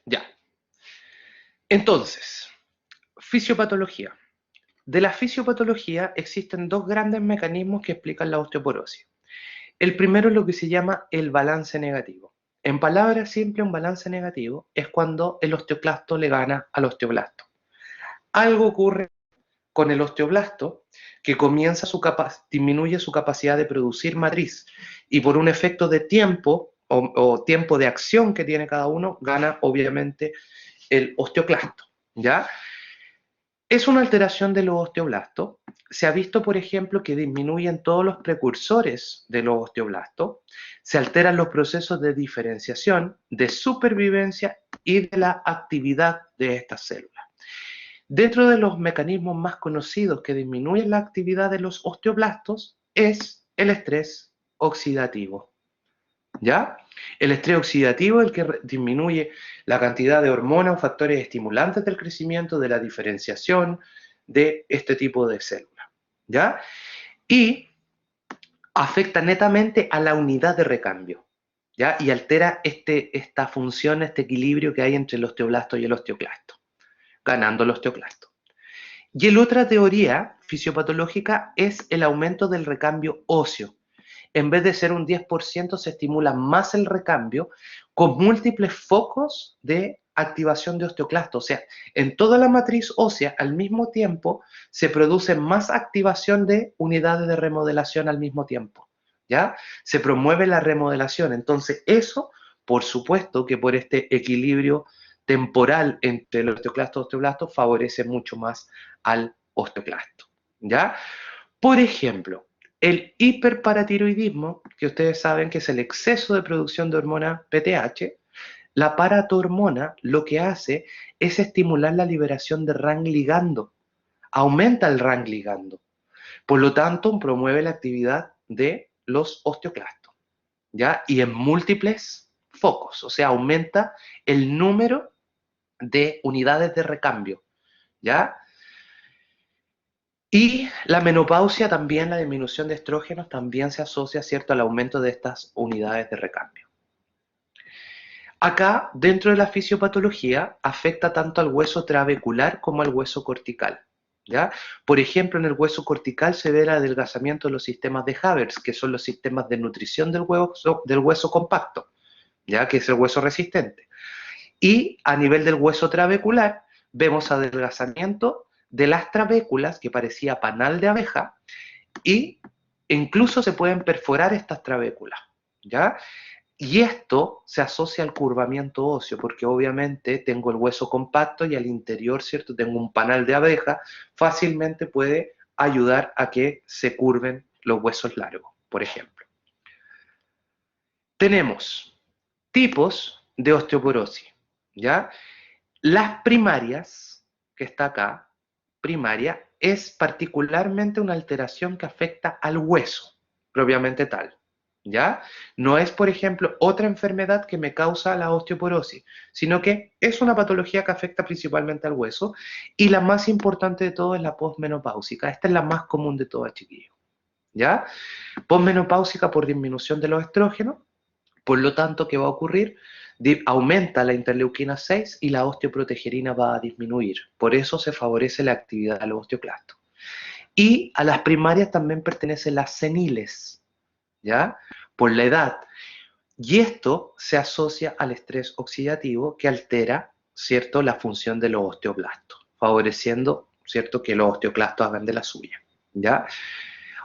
Ya. Entonces, fisiopatología. De la fisiopatología existen dos grandes mecanismos que explican la osteoporosis. El primero es lo que se llama el balance negativo. En palabras simples, un balance negativo es cuando el osteoclasto le gana al osteoblasto. Algo ocurre con el osteoblasto que disminuye su capacidad de producir matriz y por un efecto de tiempo o tiempo de acción que tiene cada uno, gana obviamente el osteoclasto, ¿ya? Es una alteración de los osteoblastos. Se ha visto, por ejemplo, que disminuyen todos los precursores de los osteoblastos, se alteran los procesos de diferenciación, de supervivencia y de la actividad de estas células. Dentro de los mecanismos más conocidos que disminuyen la actividad de los osteoblastos es el estrés oxidativo. ¿Ya? El estrés oxidativo es el que disminuye la cantidad de hormonas o factores estimulantes del crecimiento, de la diferenciación de este tipo de células. ¿Ya? Y afecta netamente a la unidad de recambio. ¿Ya? Y altera esta función, este equilibrio que hay entre el osteoblasto y el osteoclasto, ganando el osteoclasto. Y la otra teoría fisiopatológica es el aumento del recambio óseo. En vez de ser un 10%, se estimula más el recambio con múltiples focos de activación de osteoclasto. O sea, en toda la matriz ósea, al mismo tiempo, se produce más activación de unidades de remodelación al mismo tiempo. ¿Ya? Se promueve la remodelación. Entonces, eso, por supuesto, que por este equilibrio temporal entre el osteoclasto y osteoblasto, favorece mucho más al osteoclasto. ¿Ya? Por ejemplo, el hiperparatiroidismo, que ustedes saben que es el exceso de producción de hormona PTH, la paratormona lo que hace es estimular la liberación de RAN ligando, aumenta el RAN ligando, por lo tanto promueve la actividad de los osteoclastos, ¿ya? Y en múltiples focos, o sea, aumenta el número de unidades de recambio, ¿ya? Y la menopausia también, la disminución de estrógenos, también se asocia, ¿cierto?, al aumento de estas unidades de recambio. Acá, dentro de la fisiopatología, afecta tanto al hueso trabecular como al hueso cortical, ¿ya? Por ejemplo, en el hueso cortical se ve el adelgazamiento de los sistemas de Haber, que son los sistemas de nutrición del hueso compacto, ¿ya? Que es el hueso resistente. Y a nivel del hueso trabecular, vemos adelgazamiento de las trabéculas, que parecía panal de abeja, y incluso se pueden perforar estas trabéculas, ¿ya? Y esto se asocia al curvamiento óseo, porque obviamente tengo el hueso compacto y al interior, ¿cierto? Tengo un panal de abeja, fácilmente puede ayudar a que se curven los huesos largos, por ejemplo. Tenemos tipos de osteoporosis, ¿ya? Las primarias, que está acá, primaria, es particularmente una alteración que afecta al hueso, propiamente tal, ¿ya? No es, por ejemplo, otra enfermedad que me causa la osteoporosis, sino que es una patología que afecta principalmente al hueso, y la más importante de todo es la posmenopáusica. Esta es la más común de todas, chiquillos, ¿ya? Posmenopáusica por disminución de los estrógenos. Por lo tanto, ¿qué va a ocurrir? Aumenta la interleuquina 6 y la osteoprotegerina va a disminuir. Por eso se favorece la actividad de los osteoclastos. Y a las primarias también pertenecen las seniles, ¿ya? Por la edad. Y esto se asocia al estrés oxidativo que altera, ¿cierto?, la función de los osteoblastos, favoreciendo, ¿cierto?, que los osteoclastos hagan de la suya, ¿ya?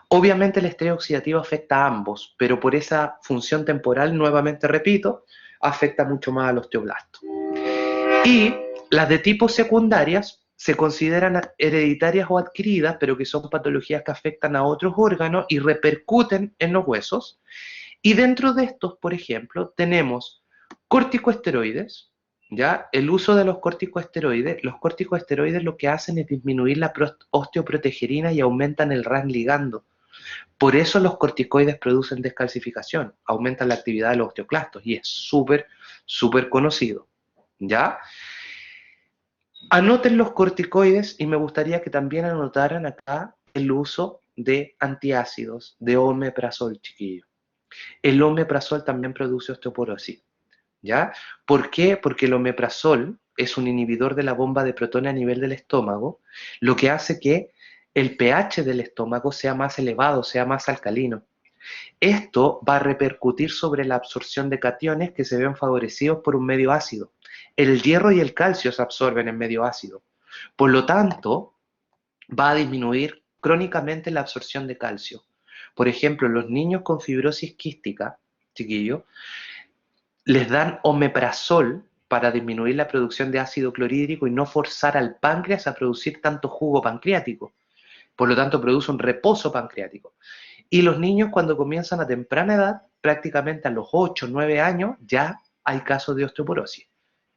Obviamente el estrés oxidativo afecta a ambos, pero por esa función temporal, nuevamente repito, afecta mucho más al osteoblasto. Y las de tipo secundarias se consideran hereditarias o adquiridas, pero que son patologías que afectan a otros órganos y repercuten en los huesos. Y dentro de estos, por ejemplo, tenemos corticosteroides, ¿ya? El uso de los corticosteroides lo que hacen es disminuir la osteoprotegerina y aumentan el RAS ligando. Por eso los corticoides producen descalcificación, aumentan la actividad de los osteoclastos y es súper, súper conocido, ¿ya? Anoten los corticoides y me gustaría que también anotaran acá el uso de antiácidos, de omeprazol, chiquillo. El omeprazol también produce osteoporosis, ¿ya? ¿Por qué? Porque el omeprazol es un inhibidor de la bomba de protones a nivel del estómago, lo que hace que el pH del estómago sea más elevado, sea más alcalino. Esto va a repercutir sobre la absorción de cationes que se ven favorecidos por un medio ácido. El hierro y el calcio se absorben en medio ácido. Por lo tanto, va a disminuir crónicamente la absorción de calcio. Por ejemplo, los niños con fibrosis quística, chiquillos, les dan omeprazol para disminuir la producción de ácido clorhídrico y no forzar al páncreas a producir tanto jugo pancreático. Por lo tanto, produce un reposo pancreático. Y los niños cuando comienzan a temprana edad, prácticamente a los 8 o 9 años, ya hay casos de osteoporosis.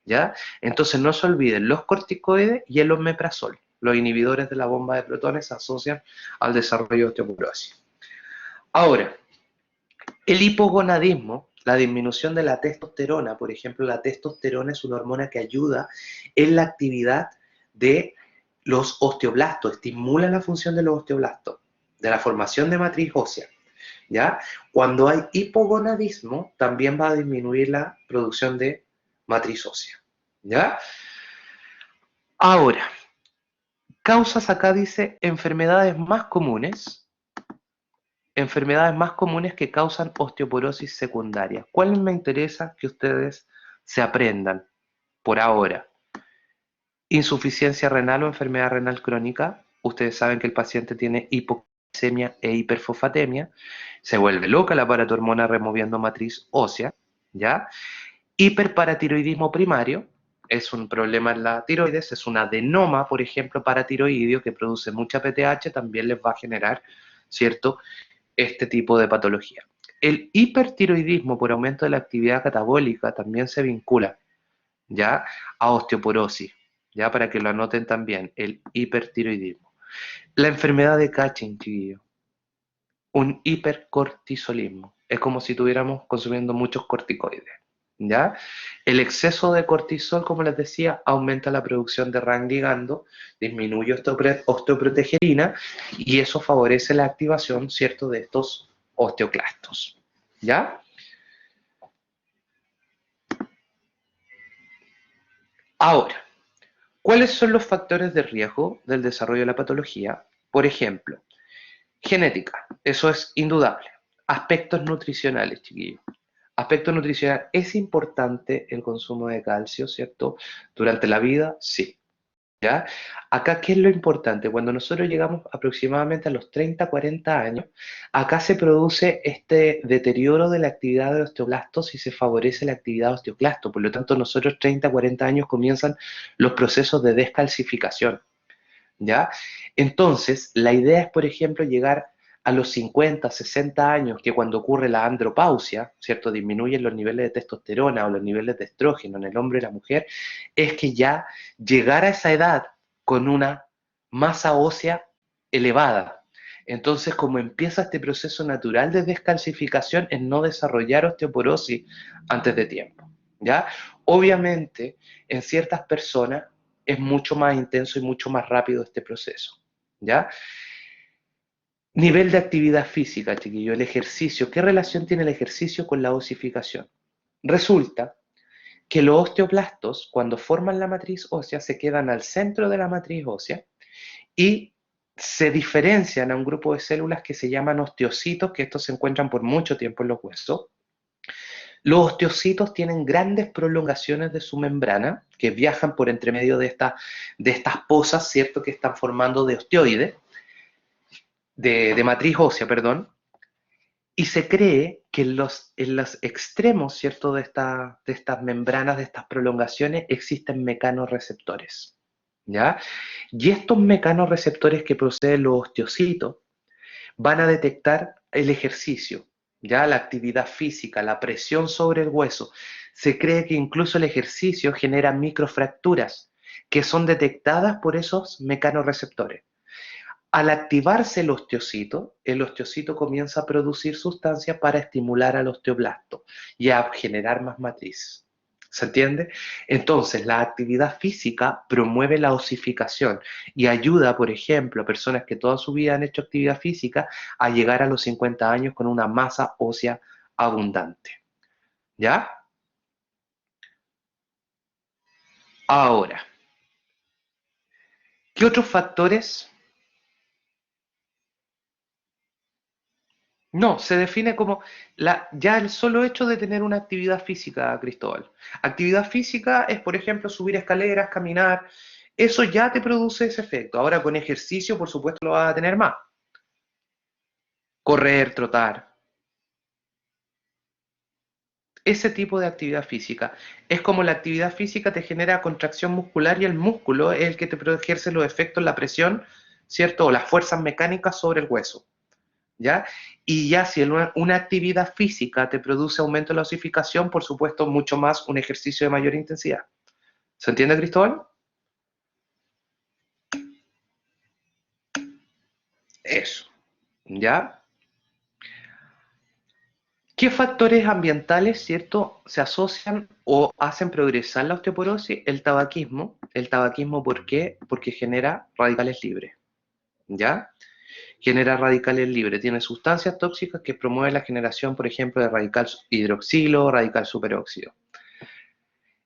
¿Ya? Entonces no se olviden, los corticoides y el omeprazol, los inhibidores de la bomba de protones, se asocian al desarrollo de osteoporosis. Ahora, el hipogonadismo, la disminución de la testosterona, por ejemplo, la testosterona es una hormona que ayuda en la actividad de los osteoblastos, estimula la función de los osteoblastos, de la formación de matriz ósea. ¿Ya? Cuando hay hipogonadismo, también va a disminuir la producción de matriz ósea. ¿Ya? Ahora, causas acá dice enfermedades más comunes que causan osteoporosis secundaria. ¿Cuál me interesa que ustedes se aprendan por ahora? Insuficiencia renal o enfermedad renal crónica. Ustedes saben que el paciente tiene hipoglucemia e hiperfosfatemia. Se vuelve loca la paratormona removiendo matriz ósea, ¿ya? Hiperparatiroidismo primario. Es un problema en la tiroides, es un adenoma, por ejemplo, paratiroideo que produce mucha PTH, también les va a generar, ¿cierto?, este tipo de patología. El hipertiroidismo por aumento de la actividad catabólica también se vincula, ¿ya?, a osteoporosis, ya, para que lo anoten también, el hipertiroidismo. La enfermedad de Cushing, chiquillo, un hipercortisolismo. Es como si estuviéramos consumiendo muchos corticoides, ¿ya? El exceso de cortisol, como les decía, aumenta la producción de RAN ligando, disminuye osteoprotegerina y eso favorece la activación, ¿cierto?, de estos osteoclastos, ¿ya? Ahora, ¿cuáles son los factores de riesgo del desarrollo de la patología? Por ejemplo, genética, eso es indudable. Aspectos nutricionales, chiquillos. Aspecto nutricional, ¿es importante el consumo de calcio, cierto? Durante la vida, sí. ¿Ya? Acá, ¿qué es lo importante? Cuando nosotros llegamos aproximadamente a los 30, 40 años, acá se produce este deterioro de la actividad de osteoblastos y se favorece la actividad de osteoclasto. Por lo tanto, nosotros 30, 40 años comienzan los procesos de descalcificación. ¿Ya? Entonces, la idea es, por ejemplo, llegar a los 50, 60 años, que cuando ocurre la andropausia, ¿cierto? Disminuyen los niveles de testosterona o los niveles de estrógeno en el hombre y la mujer, es que ya llegar a esa edad con una masa ósea elevada. Entonces, como empieza este proceso natural de descalcificación, es no desarrollar osteoporosis antes de tiempo, ¿ya? Obviamente, en ciertas personas es mucho más intenso y mucho más rápido este proceso, ¿ya? Nivel de actividad física, chiquillo, el ejercicio. ¿Qué relación tiene el ejercicio con la osificación? Resulta que los osteoblastos, cuando forman la matriz ósea, se quedan al centro de la matriz ósea y se diferencian a un grupo de células que se llaman osteocitos, que estos se encuentran por mucho tiempo en los huesos. Los osteocitos tienen grandes prolongaciones de su membrana que viajan por entre medio de estas posas, ¿cierto?, que están formando de osteoides, de matriz ósea, perdón, y se cree que en los extremos, ¿cierto?, de estas membranas, de estas prolongaciones, existen mecanorreceptores, ¿ya? Y estos mecanorreceptores que poseen los osteocitos van a detectar el ejercicio, ya la actividad física, la presión sobre el hueso. Se cree que incluso el ejercicio genera microfracturas que son detectadas por esos mecanorreceptores. Al activarse el osteocito comienza a producir sustancias para estimular al osteoblasto y a generar más matriz. ¿Se entiende? Entonces, la actividad física promueve la osificación y ayuda, por ejemplo, a personas que toda su vida han hecho actividad física a llegar a los 50 años con una masa ósea abundante. ¿Ya? Ahora, ¿qué otros factores No, se define como ya el solo hecho de tener una actividad física, Cristóbal. Actividad física es, por ejemplo, subir escaleras, caminar. Eso ya te produce ese efecto. Ahora con ejercicio, por supuesto, lo vas a tener más. Correr, trotar. Ese tipo de actividad física. Es como la actividad física te genera contracción muscular y el músculo es el que te ejerce los efectos, la presión, ¿cierto? O las fuerzas mecánicas sobre el hueso. ¿Ya? Y ya si una actividad física te produce aumento de la osificación, por supuesto, mucho más un ejercicio de mayor intensidad. ¿Se entiende, Cristóbal? Eso, ¿ya? ¿Qué factores ambientales, cierto, se asocian o hacen progresar la osteoporosis? El tabaquismo. ¿El tabaquismo por qué? Porque genera radicales libres, ¿ya? Genera radicales libres. Tiene sustancias tóxicas que promueven la generación, por ejemplo, de radical hidroxilo, radical superóxido.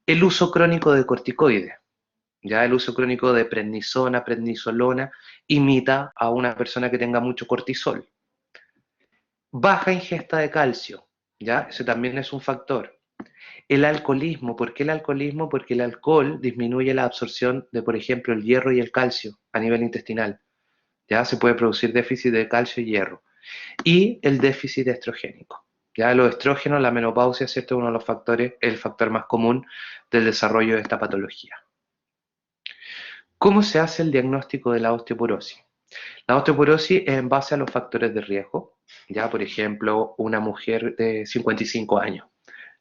El uso crónico de corticoides. Ya el uso crónico de prednisona, prednisolona, imita a una persona que tenga mucho cortisol. Baja ingesta de calcio, ya, ese también es un factor. El alcoholismo, ¿por qué el alcoholismo? Porque el alcohol disminuye la absorción de, por ejemplo, el hierro y el calcio a nivel intestinal. Ya se puede producir déficit de calcio y hierro. Y el déficit estrogénico. Ya los estrógenos, la menopausia, ¿cierto? Uno de los factores, el factor más común del desarrollo de esta patología. ¿Cómo se hace el diagnóstico de la osteoporosis? La osteoporosis es en base a los factores de riesgo, ya por ejemplo, una mujer de 55 años,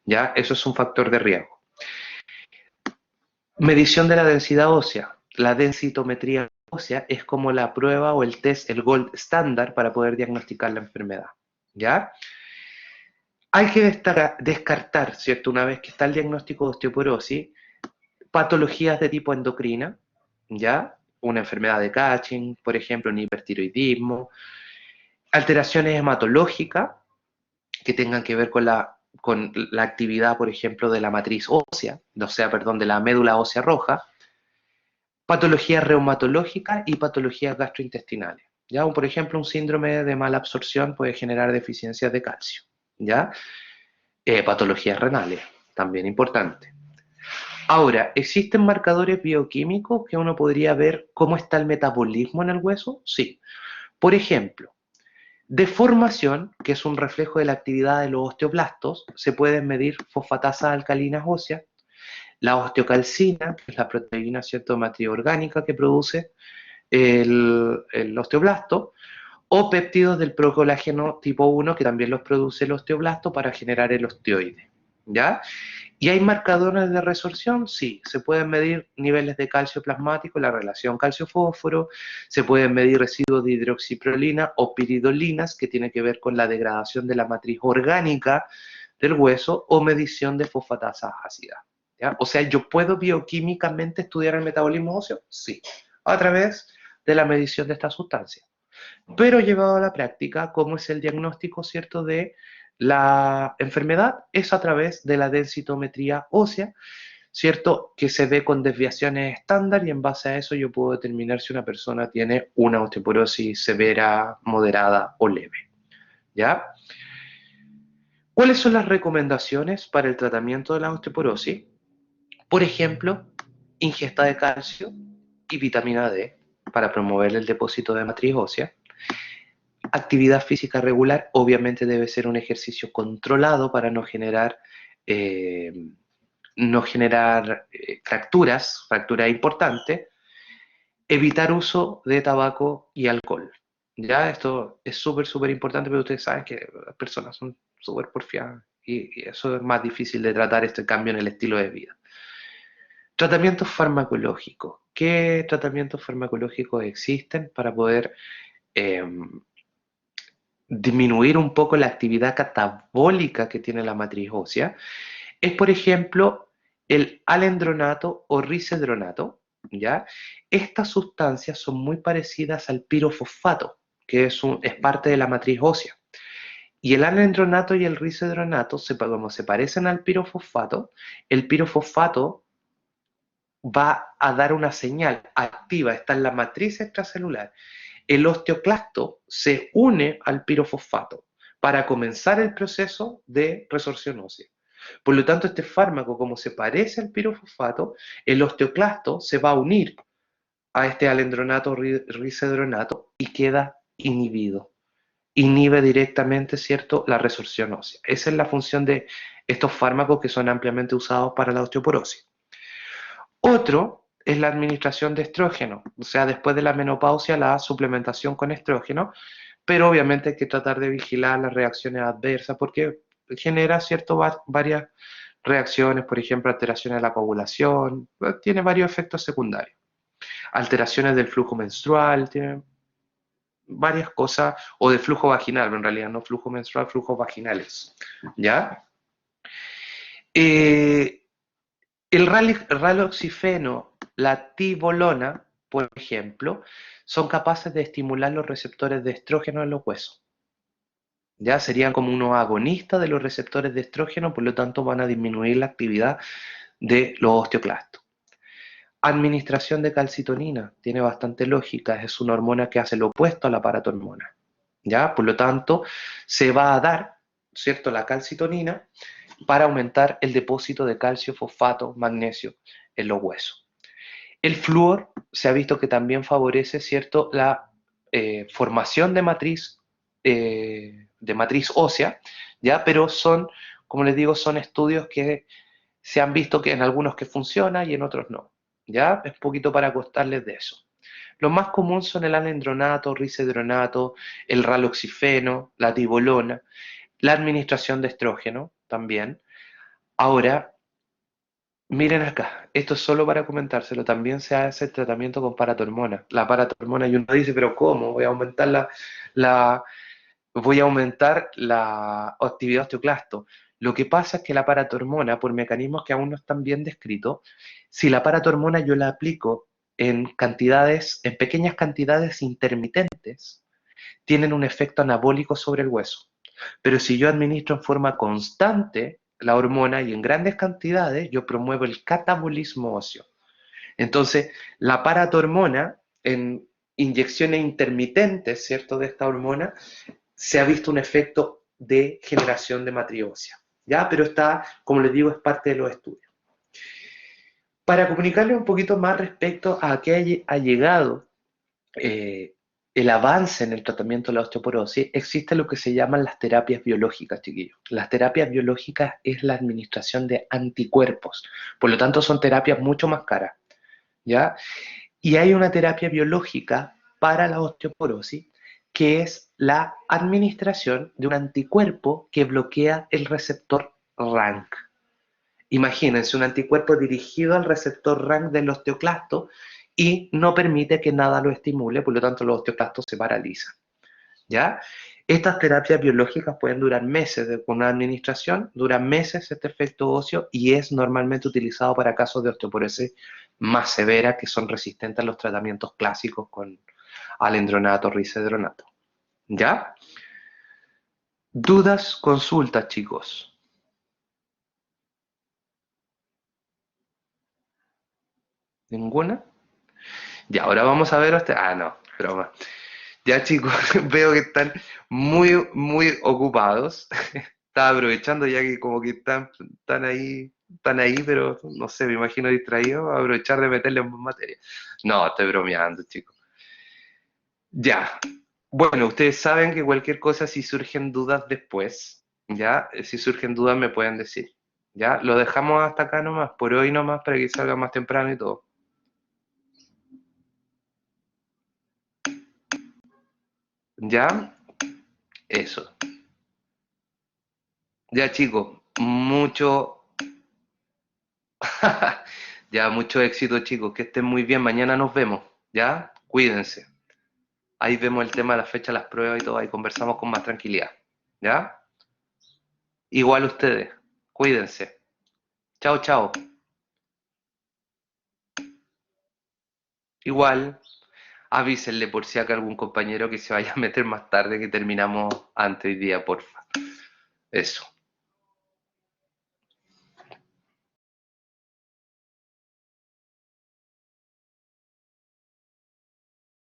ya eso es un factor de riesgo. Medición de la densidad ósea. La densitometría ósea es como la prueba o el test, el gold estándar para poder diagnosticar la enfermedad, ¿ya? Hay que descartar, ¿cierto? Una vez que está el diagnóstico de osteoporosis, patologías de tipo endocrina, ¿ya? Una enfermedad de Cushing, por ejemplo, un hipertiroidismo, alteraciones hematológicas que tengan que ver con la actividad, por ejemplo, de la matriz ósea, o sea, perdón, de la médula ósea roja, patologías reumatológicas y patologías gastrointestinales. ¿Ya? Por ejemplo, un síndrome de mala absorción puede generar deficiencias de calcio. ¿Ya? Patologías renales, también importante. Ahora, ¿existen marcadores bioquímicos que uno podría ver cómo está el metabolismo en el hueso? Sí. Por ejemplo, deformación, que es un reflejo de la actividad de los osteoblastos, se pueden medir fosfatasas alcalinas óseas, la osteocalcina, que es la proteína, ¿cierto?, matriz orgánica que produce el osteoblasto, o péptidos del procolágeno tipo 1, que también los produce el osteoblasto para generar el osteoide, ¿ya? ¿Y hay marcadores de resorción? Sí, se pueden medir niveles de calcio plasmático, la relación calcio-fósforo, se pueden medir residuos de hidroxiprolina o piridolinas, que tiene que ver con la degradación de la matriz orgánica del hueso, o medición de fosfatasas ácidas, ¿ya? O sea, ¿yo puedo bioquímicamente estudiar el metabolismo óseo? Sí, a través de la medición de esta sustancia. Pero llevado a la práctica, ¿cómo es el diagnóstico, cierto, de la enfermedad? Es a través de la densitometría ósea, ¿cierto? Que se ve con desviaciones estándar y en base a eso yo puedo determinar si una persona tiene una osteoporosis severa, moderada o leve, ¿ya? ¿Cuáles son las recomendaciones para el tratamiento de la osteoporosis? Por ejemplo, ingesta de calcio y vitamina D para promover el depósito de matriz ósea. Actividad física regular, obviamente debe ser un ejercicio controlado para eh, no generar fracturas importantes. Evitar uso de tabaco y alcohol. Ya, esto es súper, súper importante, pero ustedes saben que las personas son súper porfiadas y eso es más difícil de tratar este cambio en el estilo de vida. Tratamientos farmacológicos. ¿Qué tratamientos farmacológicos existen para poder eh, disminuir un poco la actividad catabólica que tiene la matriz ósea? Es, por ejemplo, el alendronato o risedronato, ¿ya? Estas sustancias son muy parecidas al pirofosfato, que es parte de la matriz ósea. Y el alendronato y el risedronato, como se parecen al pirofosfato, el pirofosfato va a dar una señal activa, está en la matriz extracelular. El osteoclasto se une al pirofosfato. para comenzar el proceso de resorción ósea. Por lo tanto, este fármaco, como se parece al pirofosfato, el osteoclasto se va a unir a este alendronato risedronato y queda inhibido. Inhibe directamente, ¿cierto?, la resorción ósea. Esa es la función de estos fármacos que son ampliamente usados para la osteoporosis. Otro es la administración de estrógeno, o sea, después de la menopausia, la suplementación con estrógeno, pero obviamente hay que tratar de vigilar las reacciones adversas porque genera, ¿cierto?, varias reacciones, por ejemplo, alteraciones de la coagulación, tiene varios efectos secundarios. Alteraciones del flujo menstrual, tiene varias cosas, o de flujo vaginal, en realidad no flujo menstrual, flujos vaginales, ¿ya? El raloxifeno, la tibolona, por ejemplo, son capaces de estimular los receptores de estrógeno en los huesos. Ya serían como unos agonistas de los receptores de estrógeno, por lo tanto van a disminuir la actividad de los osteoclastos. Administración de calcitonina, tiene bastante lógica, es una hormona que hace lo opuesto a la paratormona. ¿Ya? Por lo tanto, se va a dar, ¿cierto?, la calcitonina para aumentar el depósito de calcio, fosfato, magnesio en los huesos. El flúor se ha visto que también favorece, ¿cierto?, la formación de matriz ósea, ¿ya? Pero son, como les digo, son estudios que se han visto que en algunos que funciona y en otros no, ¿ya? Es poquito para contarles de eso. Los más comunes son el alendronato, risedronato, el raloxifeno, la tibolona, la administración de estrógeno también. Ahora, miren acá, esto es solo para comentárselo, también se hace el tratamiento con paratormona. La paratormona, y uno dice, pero ¿cómo? La, voy a aumentar la actividad osteoclasto. Lo que pasa es que la paratormona, por mecanismos que aún no están bien descritos, si la paratormona yo la aplico en cantidades, en pequeñas cantidades intermitentes, tienen un efecto anabólico sobre el hueso. Pero si yo administro en forma constante la hormona y en grandes cantidades, yo promuevo el catabolismo óseo. Entonces, la paratormona en inyecciones intermitentes, ¿cierto?, de esta hormona, se ha visto un efecto de generación de matriz ósea, ¿ya? Pero está, como les digo, es parte de los estudios. Para comunicarles un poquito más respecto a qué ha llegado eh, el avance en el tratamiento de la osteoporosis, existe lo que se llaman las terapias biológicas, chiquillos. Las terapias biológicas es la administración de anticuerpos, por lo tanto son terapias mucho más caras, ¿ya? Y hay una terapia biológica para la osteoporosis que es la administración de un anticuerpo que bloquea el receptor RANK. Imagínense un anticuerpo dirigido al receptor RANK del osteoclasto y no permite que nada lo estimule, por lo tanto los osteoclastos se paralizan, ¿ya? Estas terapias biológicas pueden durar meses con una administración, duran meses este efecto óseo y es normalmente utilizado para casos de osteoporosis más severa que son resistentes a los tratamientos clásicos con alendronato, risedronato, ¿ya? Dudas, consultas, chicos. ¿Ninguna? Ya, ahora vamos a ver Ah, no, broma. Ya, chicos, veo que están muy ocupados. Estaba aprovechando ya que como que están ahí, pero no sé, me imagino distraídos, a aprovechar de meterle más materia. No, estoy bromeando, chicos. Ya. Bueno, ustedes saben que cualquier cosa, si surgen dudas después, ya, si surgen dudas me pueden decir. Ya, lo dejamos hasta acá nomás, por hoy nomás, para que salga más temprano y todo. Ya, eso. Ya, chicos, ya, mucho éxito, chicos. Que estén muy bien. Mañana nos vemos. ¿Ya? Cuídense. Ahí vemos el tema de la fecha, las pruebas y todo. Ahí conversamos con más tranquilidad. ¿Ya? Igual ustedes. Cuídense. Chao, chao. Igual, avísenle por si acá algún compañero que se vaya a meter más tarde que terminamos antes hoy día, porfa. Eso.